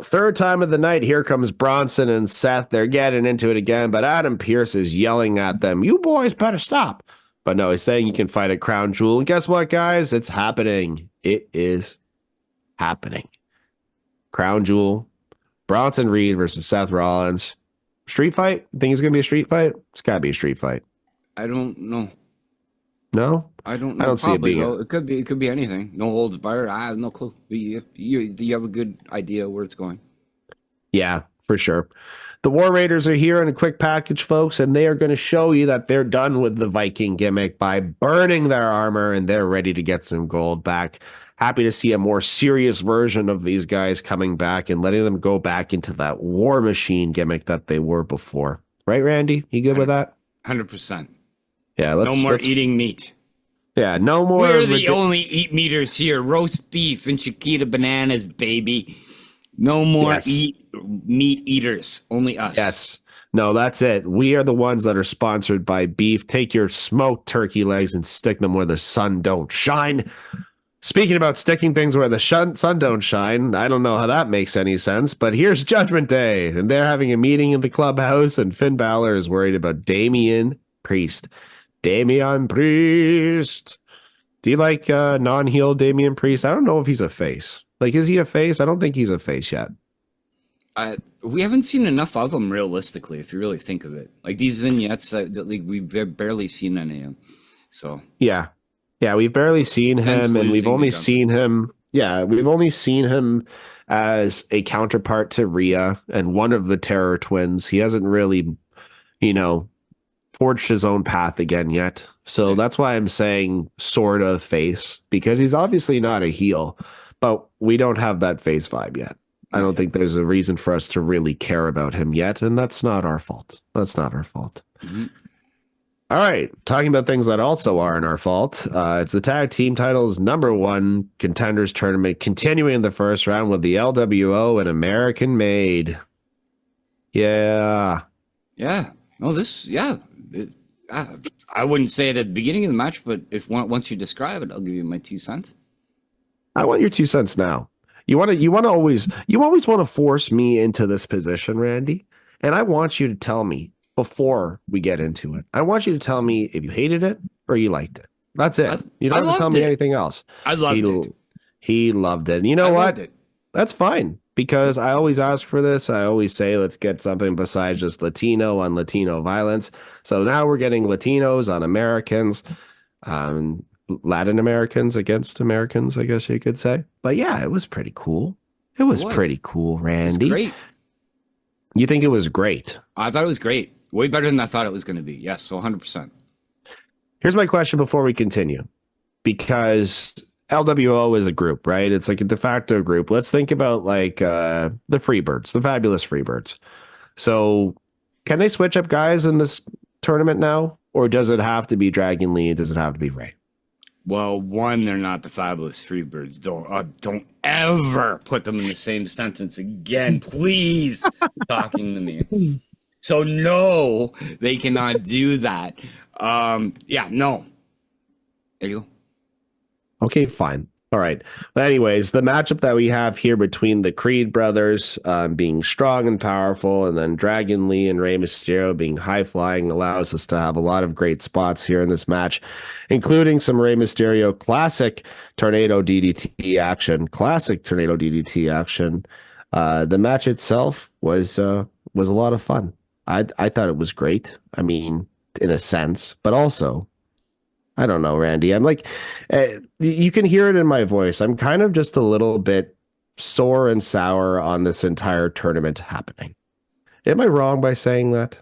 Third time of the night, here comes Bronson and Seth. They're getting into it again, but Adam Pearce is yelling at them, "You boys better stop." But no, he's saying you can fight at Crown Jewel. And guess what, guys? It's happening. It is happening. Crown Jewel, Bronson Reed versus Seth Rollins. Street fight? Think it's going to be a street fight? It's got to be a street fight. I don't know. No? I don't know. I don't see it being It could be anything. No holds barred. I have no clue. You have a good idea where it's going. Yeah, for sure. The War Raiders are here in a quick package, folks, and they are going to show you that they're done with the Viking gimmick by burning their armor, and they're ready to get some gold back. Happy to see a more serious version of these guys coming back and letting them go back into that War Machine gimmick that they were before. Right, Randy? You good with that? 100%. Yeah, no more eating meat. Yeah, no more. We're the only eat meaters here. Roast beef and Chiquita bananas, baby. No more meat eaters. Only us. Yes. No, that's it. We are the ones that are sponsored by beef. Take your smoked turkey legs and stick them where the sun don't shine. Speaking about sticking things where the sun don't shine, I don't know how that makes any sense, but here's Judgment Day, and they're having a meeting in the clubhouse, and Finn Balor is worried about Damian Priest. Damian Priest. Do you like non-heel Damian Priest? I don't know if he's a face. Like, is he a face? I don't think he's a face yet. We haven't seen enough of them, realistically, if you really think of it. Like, these vignettes, we've barely seen any of them. So Yeah, we've barely seen him, and we've only seen him. Yeah, we've only seen him as a counterpart to Rhea and one of the Terror Twins. He hasn't really, forged his own path again yet. So that's why I'm saying sort of face, because he's obviously not a heel, but we don't have that face vibe yet. I don't think there's a reason for us to really care about him yet, and that's not our fault. Mm-hmm. All right, talking about things that also aren't our fault. It's the tag team titles #1 contenders tournament continuing in the first round with the LWO and American Made. Yeah. No, I wouldn't say it at the beginning of the match, but once you describe it, I'll give you my 2 cents. I want your 2 cents now. You always want to force me into this position, Randy, and I want you to tell me before we get into it. I want you to tell me if you hated it or you liked it. That's it. You don't have to tell me anything else. I loved it. He loved it. And you know what? That's fine, because I always ask for this. I always say, let's get something besides just Latino on Latino violence. So now we're getting Latinos on Americans, Latin Americans against Americans, I guess you could say. But yeah, it was pretty cool. It was pretty cool, Randy. It was great. You think it was great? I thought it was great. Way better than I thought it was going to be. Yes, so 100%. Here's my question before we continue, because LWO is a group, right? It's like a de facto group. Let's think about like the Freebirds, the fabulous Freebirds. So can they switch up guys in this tournament now? Or does it have to be Dragon Lee? Does it have to be Ray? Well, one, they're not the Fabulous Freebirds. Don't ever put them in the same sentence again, please. Talking to me. So no, they cannot do that. Yeah, no. There you go. Okay, fine. All right. But anyways, the matchup that we have here between the Creed brothers being strong and powerful, and then Dragon Lee and Rey Mysterio being high flying, allows us to have a lot of great spots here in this match, including some Rey Mysterio classic tornado DDT action. The match itself was a lot of fun. I thought it was great. I mean, in a sense, but also, I don't know, Randy. I'm like, you can hear it in my voice. I'm kind of just a little bit sore and sour on this entire tournament happening. Am I wrong by saying that?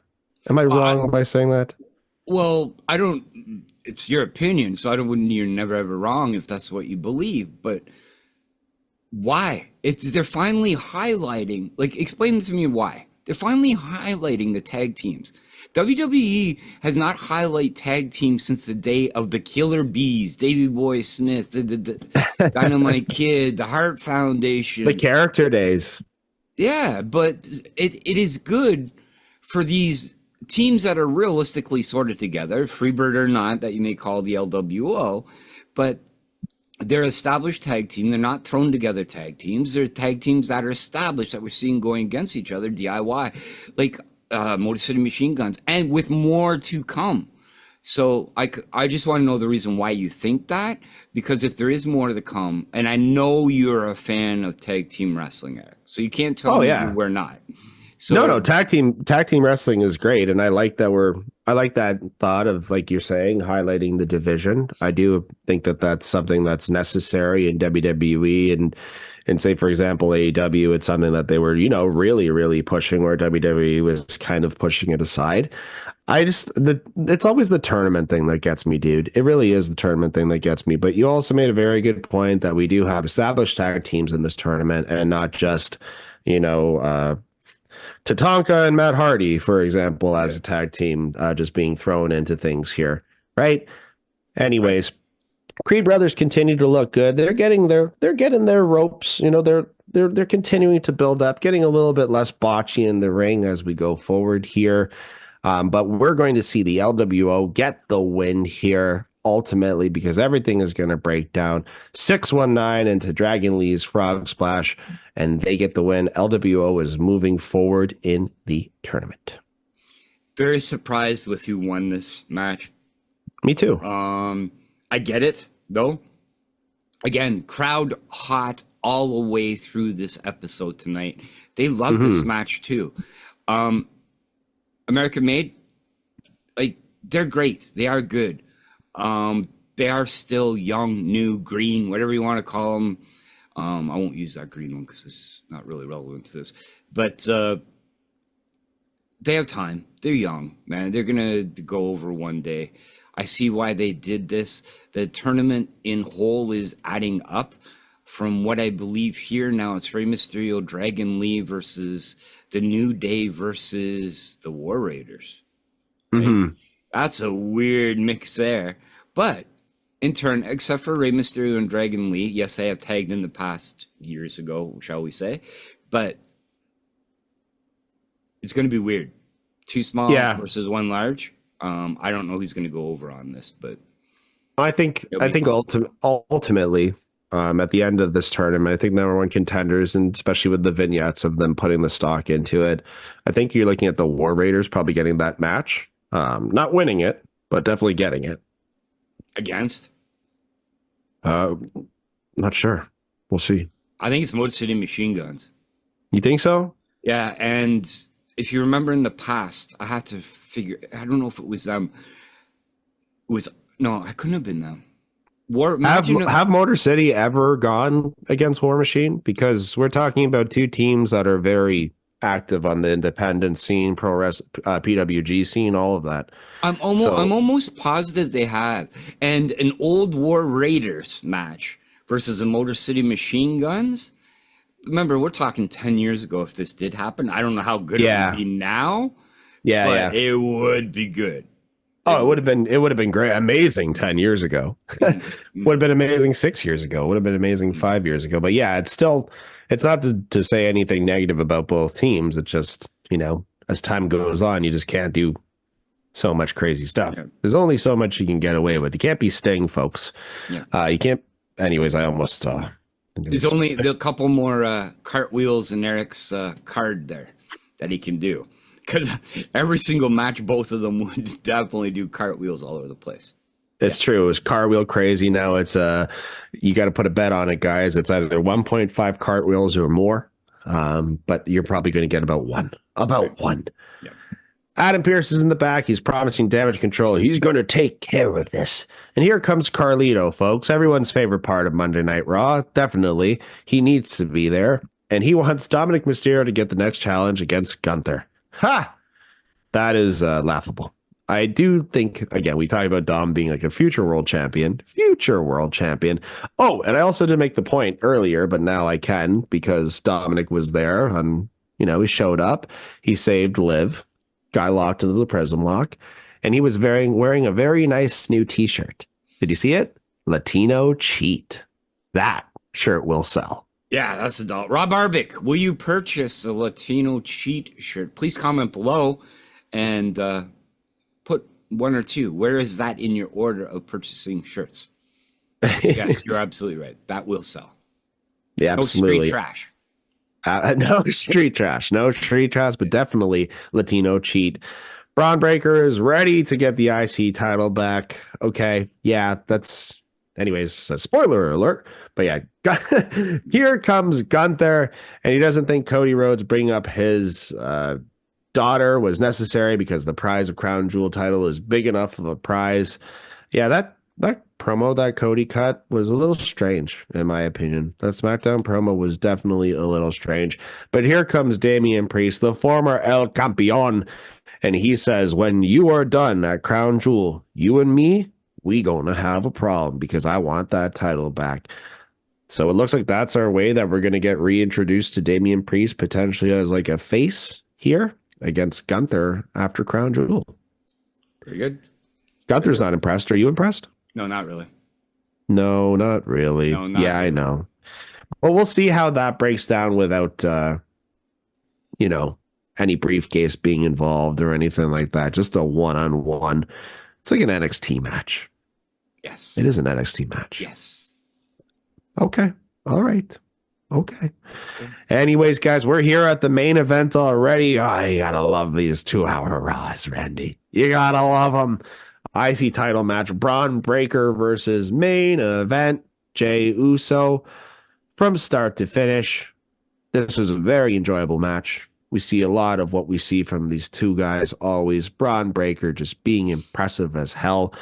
Well, I don't. It's your opinion, so you're never ever wrong if that's what you believe. But why? They're finally highlighting. Like, explain to me why they're finally highlighting the tag teams. WWE has not highlighted tag teams since the day of the Killer Bees, Davey Boy Smith, the Dynamite Kid, the Hart Foundation. The character days. Yeah, but it is good for these teams that are realistically sorted together, Freebird or not, that you may call the LWO, but they're established tag team. They're not thrown together tag teams. They're tag teams that are established that we're seeing going against each other, DIY. Like, Motor City Machine Guns, and with more to come. So I just want to know the reason why you think that, because if there is more to come, and I know you're a fan of tag team wrestling, Eric, so you can't tell me we're not. So No, tag team wrestling is great, and I like that thought of, like you're saying, highlighting the division. I do think that that's something that's necessary in WWE, and say, for example, AEW, it's something that they were, really, really pushing, where WWE was kind of pushing it aside. It's always the tournament thing that gets me, dude. It really is the tournament thing that gets me. But you also made a very good point that we do have established tag teams in this tournament, and not just, Tatanka and Matt Hardy, for example, as a tag team, just being thrown into things here, right? Anyways, Creed brothers continue to look good. They're getting their ropes. They're continuing to build up, getting a little bit less botchy in the ring as we go forward here. But we're going to see the LWO get the win here ultimately, because everything is going to break down. 619 into Dragon Lee's Frog Splash, and they get the win. LWO is moving forward in the tournament. very surprised with who won this match. Me too. I get it, though. Again, crowd hot all the way through this episode tonight. They love this match, too. American Made, like, they're great. They are good. They are still young, new, green, whatever you want to call them. I won't use that green one because it's not really relevant to this. But they have time. They're young, man. They're going to go over one day. I see why they did this. The tournament in whole is adding up. From what I believe here now, it's Rey Mysterio, Dragon Lee versus the New Day versus the War Raiders. Right? That's a weird mix there. But in turn, except for Rey Mysterio and Dragon Lee, yes, I have tagged in the past years ago, shall we say, but it's going to be weird. Two small versus one large. I don't know who's going to go over on this, but I think ultimately, at the end of this tournament, I think number one contenders, and especially with the vignettes of them putting the stock into it, I think you're looking at the War Raiders probably getting that match. Not winning it, but definitely getting it. Against? Not sure. We'll see. I think it's Motor City Machine Guns. You think so? Yeah, and if you remember in the past, I had to figure, I don't know if it was them. No, I couldn't have been them. Have Motor City ever gone against War Machine? Because we're talking about two teams that are very active on the independent scene, PWG scene, all of that. I'm almost positive they have. And an old War Raiders match versus a Motor City Machine Guns. Remember, we're talking 10 years ago if this did happen. I don't know how good it would be now. But it would be good. Oh, it would have been great, amazing 10 years ago. Would have been amazing 6 years ago. Would have been amazing 5 years ago. But yeah, it's not to say anything negative about both teams. It's just, as time goes on, you just can't do so much crazy stuff. Yeah. There's only so much you can get away with. You can't be Sting, folks. Yeah. You can't. Anyways, I almost. There's only a couple more cartwheels in Eric's card there that he can do. Because every single match, both of them would definitely do cartwheels all over the place. It's true. It was cartwheel crazy. Now it's you got to put a bet on it, guys. It's either 1.5 cartwheels or more. But you're probably going to get about one. Yeah. Adam Pearce is in the back. He's promising damage control. He's going to take care of this. And here comes Carlito, folks. Everyone's favorite part of Monday Night Raw. Definitely. He needs to be there. And he wants Dominic Mysterio to get the next challenge against Gunther. Ha! That is laughable. I do think, again, we talk about Dom being like a future world champion. Oh, and I also did make the point earlier, but now I can because Dominic was there. He showed up. He saved Liv. Guy locked into the Prism Lock. And he was wearing a very nice new t-shirt. Did you see it? Latino Cheat. That shirt will sell. Yeah, that's a doll. Rob Arbic, will you purchase a Latino Cheat shirt? Please comment below and put one or two. Where is that in your order of purchasing shirts? Yes, you're absolutely right. That will sell. Yeah, absolutely. No street trash. No street trash, but definitely Latino Cheat. Braun Breaker is ready to get the IC title back. Okay, yeah, that's... Anyways, a spoiler alert. But yeah, here comes Gunther, and he doesn't think Cody Rhodes bringing up his daughter was necessary because the prize of Crown Jewel title is big enough of a prize. Yeah, that promo that Cody cut was a little strange, in my opinion. That SmackDown promo was definitely a little strange. But here comes Damian Priest, the former El Campeon, and he says, when you are done at Crown Jewel, you and me, we gonna have a problem because I want that title back. So it looks like that's our way that we're going to get reintroduced to Damian Priest potentially as like a face here against Gunther after Crown Jewel. Very good. Gunther's not impressed. Are you impressed? No, not really. No, not really. No, not really. I know. Well, we'll see how that breaks down without, any briefcase being involved or anything like that. Just a one-on-one. It's like an NXT match. Yes. It is an NXT match. Yes. Okay. All right. Okay. Anyways, guys, we're here at the main event already. Oh, you gotta love these 2-hour Raws, Randy. You gotta love them. IC title match. Braun Breaker versus main event. Jey Uso. From start to finish. This was a very enjoyable match. We see a lot of what we see from these two guys always. Braun Breaker just being impressive as hell.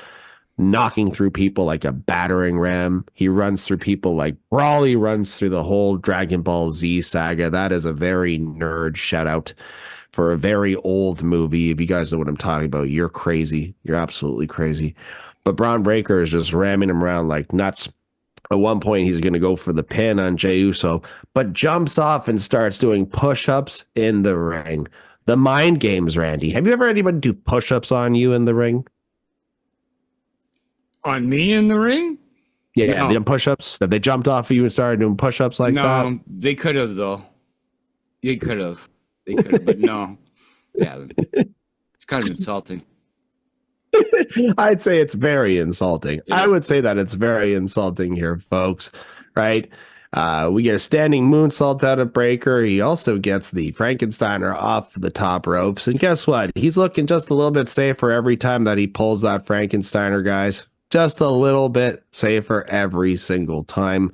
Knocking through people like a battering ram. He runs through people like Brawley runs through the whole Dragon Ball Z saga. That is a very nerd shout out for a very old movie. If you guys know what I'm talking about, you're crazy. You're absolutely crazy. But Braun Breaker is just ramming him around like nuts. At one point, he's going to go for the pin on Jey Uso, but jumps off and starts doing push-ups in the ring. The mind games, Randy. Have you ever had anybody do push-ups on you in the ring? On me in the ring? Yeah, no. They did push-ups. That they jumped off of you and started doing push-ups like that? No, they could have, though. They could have, but no. Yeah, it's kind of insulting. I'd say it's very insulting. Yeah. I would say that it's very insulting here, folks. Right? We get a standing moonsault out of Breaker. He also gets the Frankensteiner off the top ropes. And guess what? He's looking just a little bit safer every time that he pulls that Frankensteiner, guys. Just a little bit safer every single time.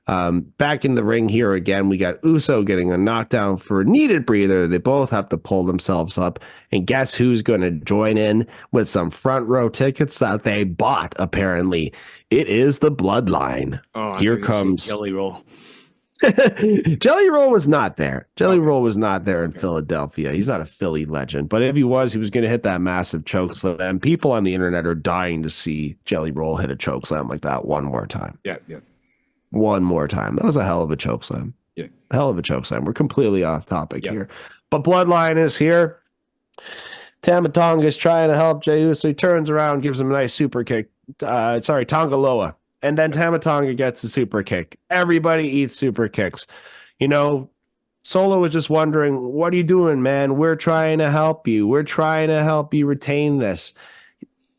Back in the ring here again, we got Uso getting a knockdown for a needed breather. They both have to pull themselves up. And guess who's going to join in with some front row tickets that they bought, apparently? It is the Bloodline. Oh, here comes Jelly Roll. Jelly Roll was not there. Jelly Roll was not there in Philadelphia. He's not a Philly legend. But if he was going to hit that massive chokeslam. People on the internet are dying to see Jelly Roll hit a chokeslam like that one more time. Yeah. One more time. That was a hell of a chokeslam. Yeah. Hell of a chokeslam. We're completely off topic here. But Bloodline is here. Tama Tonga's trying to help Jey Uso. He turns around, gives him a nice super kick. Tonga Loa. And then Tama Tonga gets a super kick. Everybody eats super kicks. You know, Solo was just wondering, what are you doing, man? We're trying to help you. We're trying to help you retain this.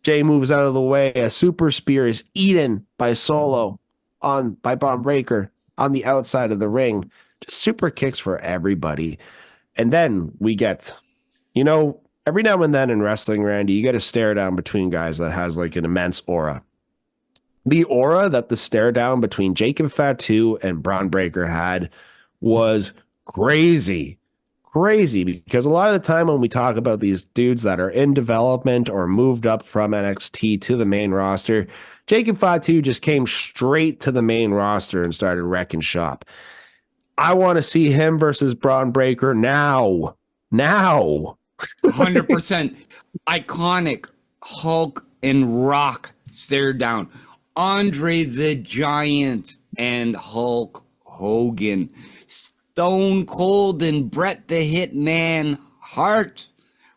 Jay moves out of the way. A super spear is eaten by Solo by Bron Breakker on the outside of the ring. Just super kicks for everybody. And then we get, you know, every now and then in wrestling, Randy, you get a stare down between guys that has like an immense aura. The aura that the stare down between Jacob Fatu and Bron Breakker had was crazy. Crazy, because a lot of the time when we talk about these dudes that are in development or moved up from NXT to the main roster, Jacob Fatu just came straight to the main roster and started wrecking shop. I want to see him versus Bron Breakker now. 100% iconic Hulk and Rock stare down. Andre the Giant and Hulk Hogan. Stone Cold and Bret the Hitman Hart.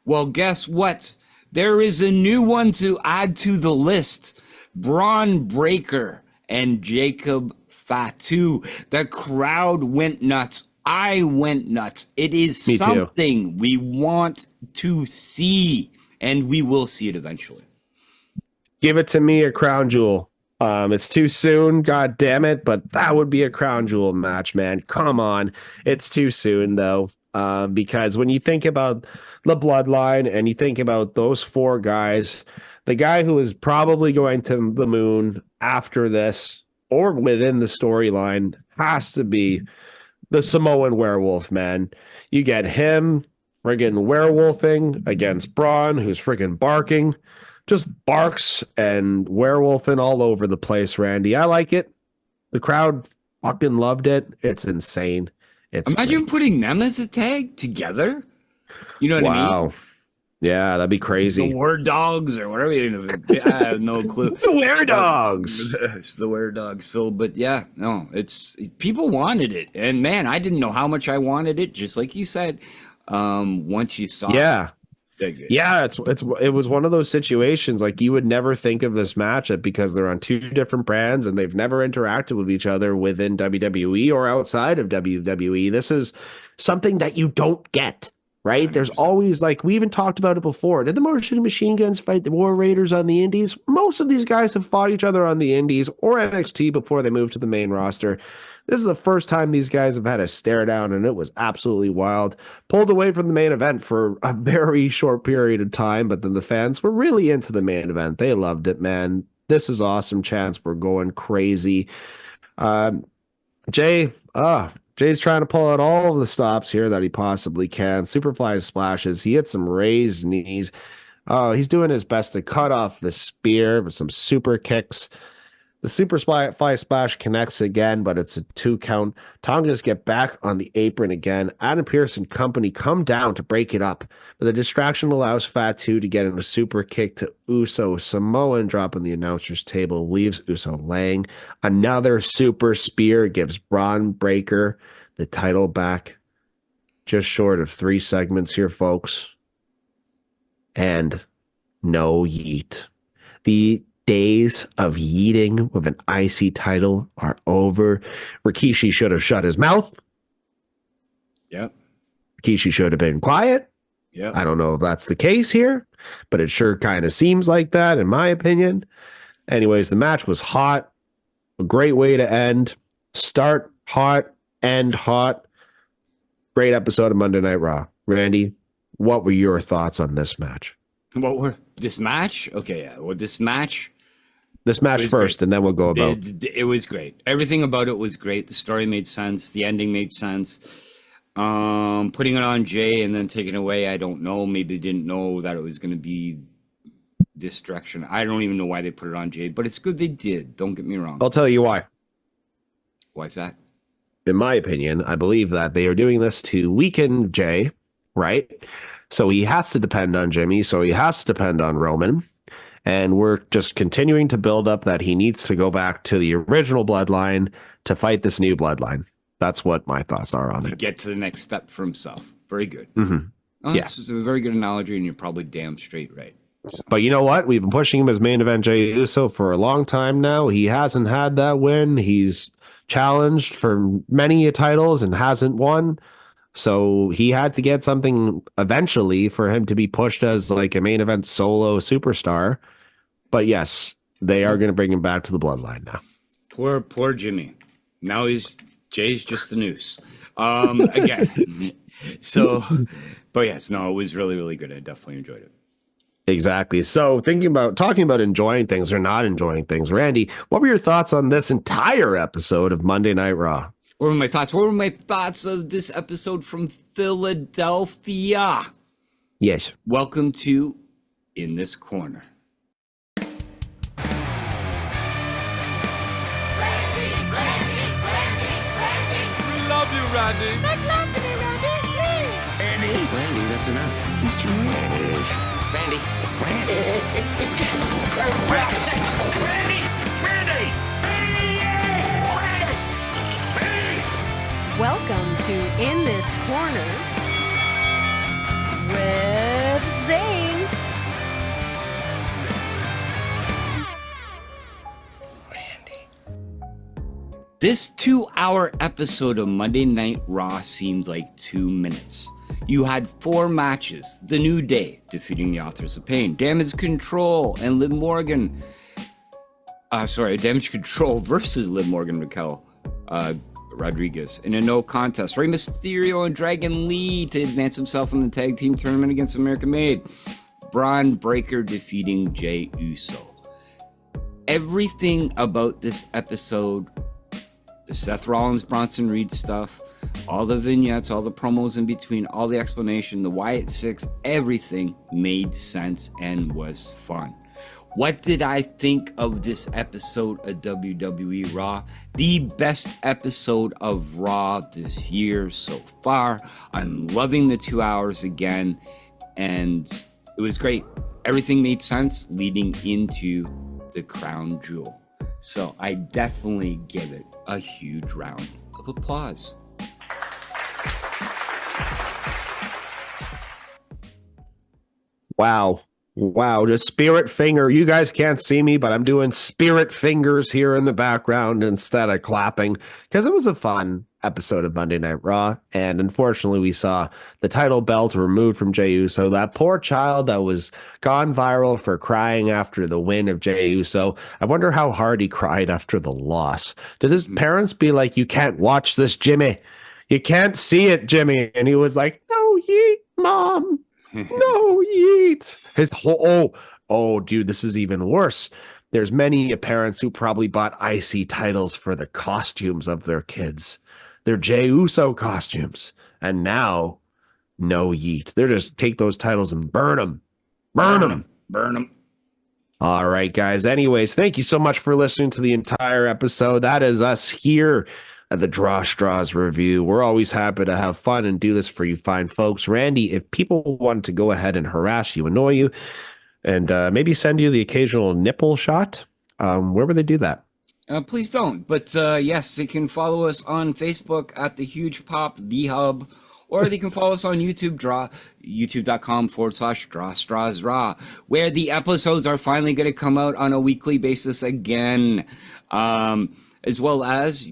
Well, guess what? There is a new one to add to the list. Bron Breakker and Jacob Fatu. The crowd went nuts. I went nuts. It is Me too. something we want to see, and we will see it eventually. Give it to me, a crown jewel. It's too soon, god damn it, but that would be a crown jewel match, man. Come on. It's too soon, though, because when you think about the bloodline and you think about those four guys, the guy who is probably going to the moon after this or within the storyline has to be the Samoan werewolf, man. You get him friggin' werewolfing against Braun, who's friggin' barking. Just barks and werewolfing all over the place, Randy. I like it. The crowd fucking loved it. It's insane. Imagine putting them as a tag together. You know what I mean? Wow. Yeah, that'd be crazy. The War Dogs or whatever. I have no clue. The Were Dogs. It's the Were Dogs. So, but yeah, no, it's people wanted it, and man, I didn't know how much I wanted it. Just like you said, once you saw, yeah. it. Yeah, it was one of those situations like you would never think of this matchup because they're on two different brands and they've never interacted with each other within WWE or outside of WWE. This is something that you don't get, right? 100%. There's always, like, we even talked about it before. Did the Motor Machine Guns fight the War Raiders on the Indies? Most of these guys have fought each other on the Indies or NXT before they moved to the main roster. This is the first time these guys have had a stare down, and it was absolutely wild. Pulled away from the main event for a very short period of time, but then the fans were really into the main event. They loved it, man. This is awesome. Chance, we're going crazy. Jay's trying to pull out all of the stops here that he possibly can. Superfly splashes. He hit some raised knees. He's doing his best to cut off the spear with some super kicks. The Superfly Splash connects again, but it's a 2 count. Tongas get back on the apron again. Adam Pearce and company come down to break it up, but the distraction allows Fatu to get in a super kick to Uso. Samoan dropping the announcer's table, leaves Uso laying. Another super spear gives Bron Breakker the title back. Just short of 3 segments here, folks. And no yeet. The days of yeeting with an IC title are over. Rikishi should have shut his mouth. Yep. Rikishi should have been quiet. Yep. I don't know if that's the case here, but it sure kind of seems like that, in my opinion. Anyways, the match was hot. A great way to end. Start hot, end hot. Great episode of Monday Night Raw. Randy, what were your thoughts on this match? This match? Okay, yeah. Well, this match first, great. And then we'll go about. It was great. Everything about it was great. The story made sense. The ending made sense. Putting it on Jay and then taking it away, I don't know. Maybe they didn't know that it was going to be this direction. I don't even know why they put it on Jay, but it's good they did. Don't get me wrong. I'll tell you why. Why is that? In my opinion, I believe that they are doing this to weaken Jay, right? So he has to depend on Jimmy. So he has to depend on Roman. And we're just continuing to build up that he needs to go back to the original bloodline to fight this new bloodline. That's what my thoughts are on it. To get to the next step for himself. Very good. Mm-hmm. Oh, Yeah. that's a very good analogy, and you're probably damn straight right. But you know what? We've been pushing him as main event Jey Uso for a long time now. He hasn't had that win. He's challenged for many titles and hasn't won. So he had to get something eventually for him to be pushed as like a main event solo superstar. But yes, they are going to bring him back to the bloodline now. Poor Jimmy. Now Jay's just the noose. Again. So, but yes, no, it was really, really good. I definitely enjoyed it. Exactly. So talking about enjoying things or not enjoying things, Randy, what were your thoughts on this entire episode of Monday Night Raw? What were my thoughts? What were my thoughts of this episode from Philadelphia? Yes. Welcome to In This Corner. We love you, Randy. Randy, that's enough. Mr. Randy. Randy. Randy. Welcome to In This Corner with Zane. This 2-hour episode of Monday Night Raw seemed like 2 minutes. You had 4 matches. The New Day defeating the Authors of Pain. Damage Control and Liv Morgan. Damage Control versus Liv Morgan Raquel Rodriguez in a no contest. Rey Mysterio and Dragon Lee to advance himself in the tag team tournament against American Made. Braun Breaker defeating Jey Uso. Everything about this episode, the Seth Rollins, Bronson Reed stuff, all the vignettes, all the promos in between, all the explanation, the Wyatt 6, everything made sense and was fun. What did I think of this episode of WWE Raw? The best episode of Raw this year so far. I'm loving the 2 hours again, and it was great. Everything made sense leading into the crown jewel. So I definitely give it a huge round of applause. Wow, just spirit finger. You guys can't see me, but I'm doing spirit fingers here in the background instead of clapping because it was a fun episode of Monday Night Raw. And unfortunately, we saw the title belt removed from Jey Uso. That poor child that was gone viral for crying after the win of Jey Uso. I wonder how hard he cried after the loss. Did his parents be like, "You can't watch this, Jimmy. You can't see it, Jimmy." And he was like, "No, yeet, Mom. No, yeet." His whole, dude, this is even worse. There's many parents who probably bought IC titles for the costumes of their kids. They're Jey Uso costumes. And now, no yeet. They're just take those titles and burn them. Burn them. All right, guys. Anyways, thank you so much for listening to the entire episode. That is us here at the Draw Straws Review. We're always happy to have fun and do this for you fine folks. Randy, if people wanted to go ahead and harass you, annoy you, and maybe send you the occasional nipple shot, where would they do that? Please don't. But yes, they can follow us on Facebook at The Huge Pop, The Hub, or they can follow us on YouTube, youtube.com/Draw Straws Raw, where the episodes are finally going to come out on a weekly basis again, as well as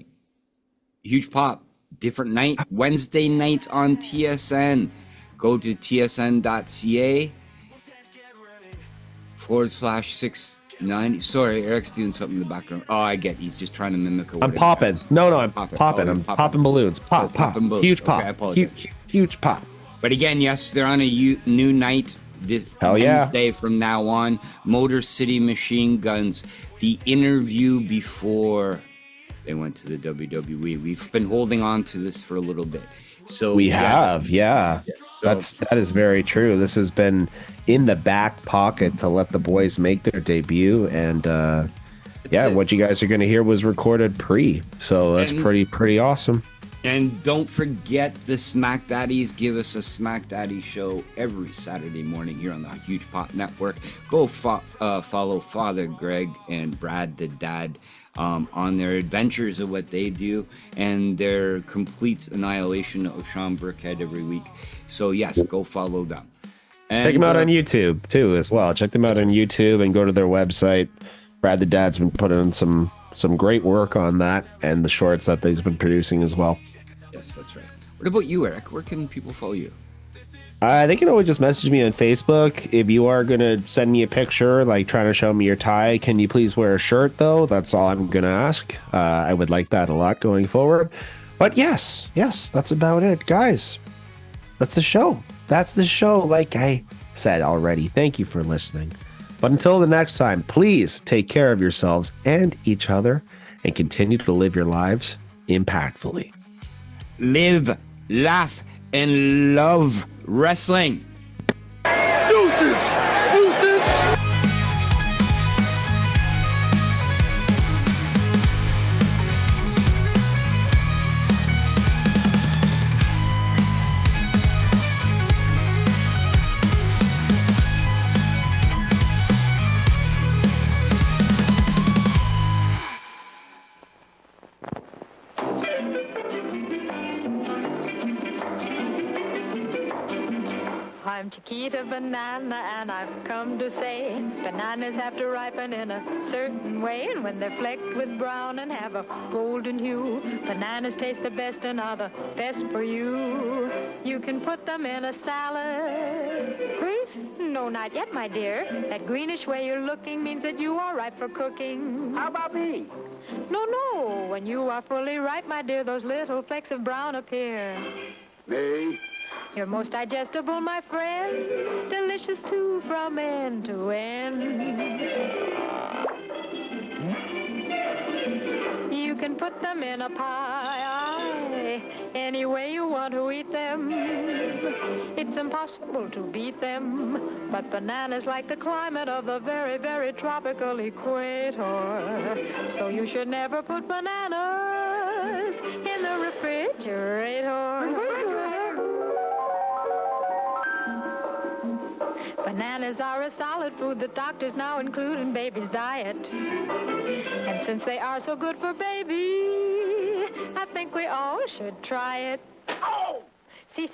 Huge Pop, different night, Wednesday nights on TSN. Go to tsn.ca /690. Sorry, Eric's doing something in the background. Oh, I get. He's just trying to mimic. I'm popping. No, I'm popping. I'm popping balloons. Pop. Balloons. Huge pop. Okay, I apologize. Huge pop. But again, yes, they're on a new night this Wednesday from now on. Motor City Machine Guns. The interview before they went to the WWE. We've been holding on to this for a little bit. So we have. Yes, so, that is very true. This has been in the back pocket to let the boys make their debut, and what you guys are going to hear was recorded pre. So that's pretty awesome. And don't forget the Smack Daddies. Give us a Smack Daddy show every Saturday morning here on the Huge Pop Network. Go follow Father Greg and Brad the Dad on their adventures of what they do and their complete annihilation of Sean Burkhead every week. So yes, go follow them. And, check them out on YouTube too as well. Check them out on YouTube and go to their website. Brad the Dad's been putting in some great work on that and the shorts that he's been producing as well. Yes, that's right. What about you, Eric? Where can people follow you? They can always just message me on Facebook. If you are going to send me a picture, like trying to show me your tie, can you please wear a shirt, though? That's all I'm going to ask. I would like that a lot going forward. But yes, that's about it. Guys, that's the show. That's the show, like I said already. Thank you for listening. But until the next time, please take care of yourselves and each other and continue to live your lives impactfully. Live, laugh, and love wrestling. Deuces! Deuces! I'm Chiquita Banana, and I've come to say bananas have to ripen in a certain way, and when they're flecked with brown and have a golden hue, bananas taste the best and are the best for you. You can put them in a salad. No, not yet, my dear. That greenish way you're looking means that you are ripe for cooking. How about me? No. When you are fully ripe, my dear, those little flecks of brown appear. Me? You're most digestible, my friend. Delicious, too, from end to end. You can put them in a pie, any way you want to eat them. It's impossible to beat them. But bananas like the climate of the very, very tropical equator. So you should never put bananas in the refrigerator. Bananas are a solid food that doctors now include in baby's diet. And since they are so good for baby, I think we all should try it. Oh! See.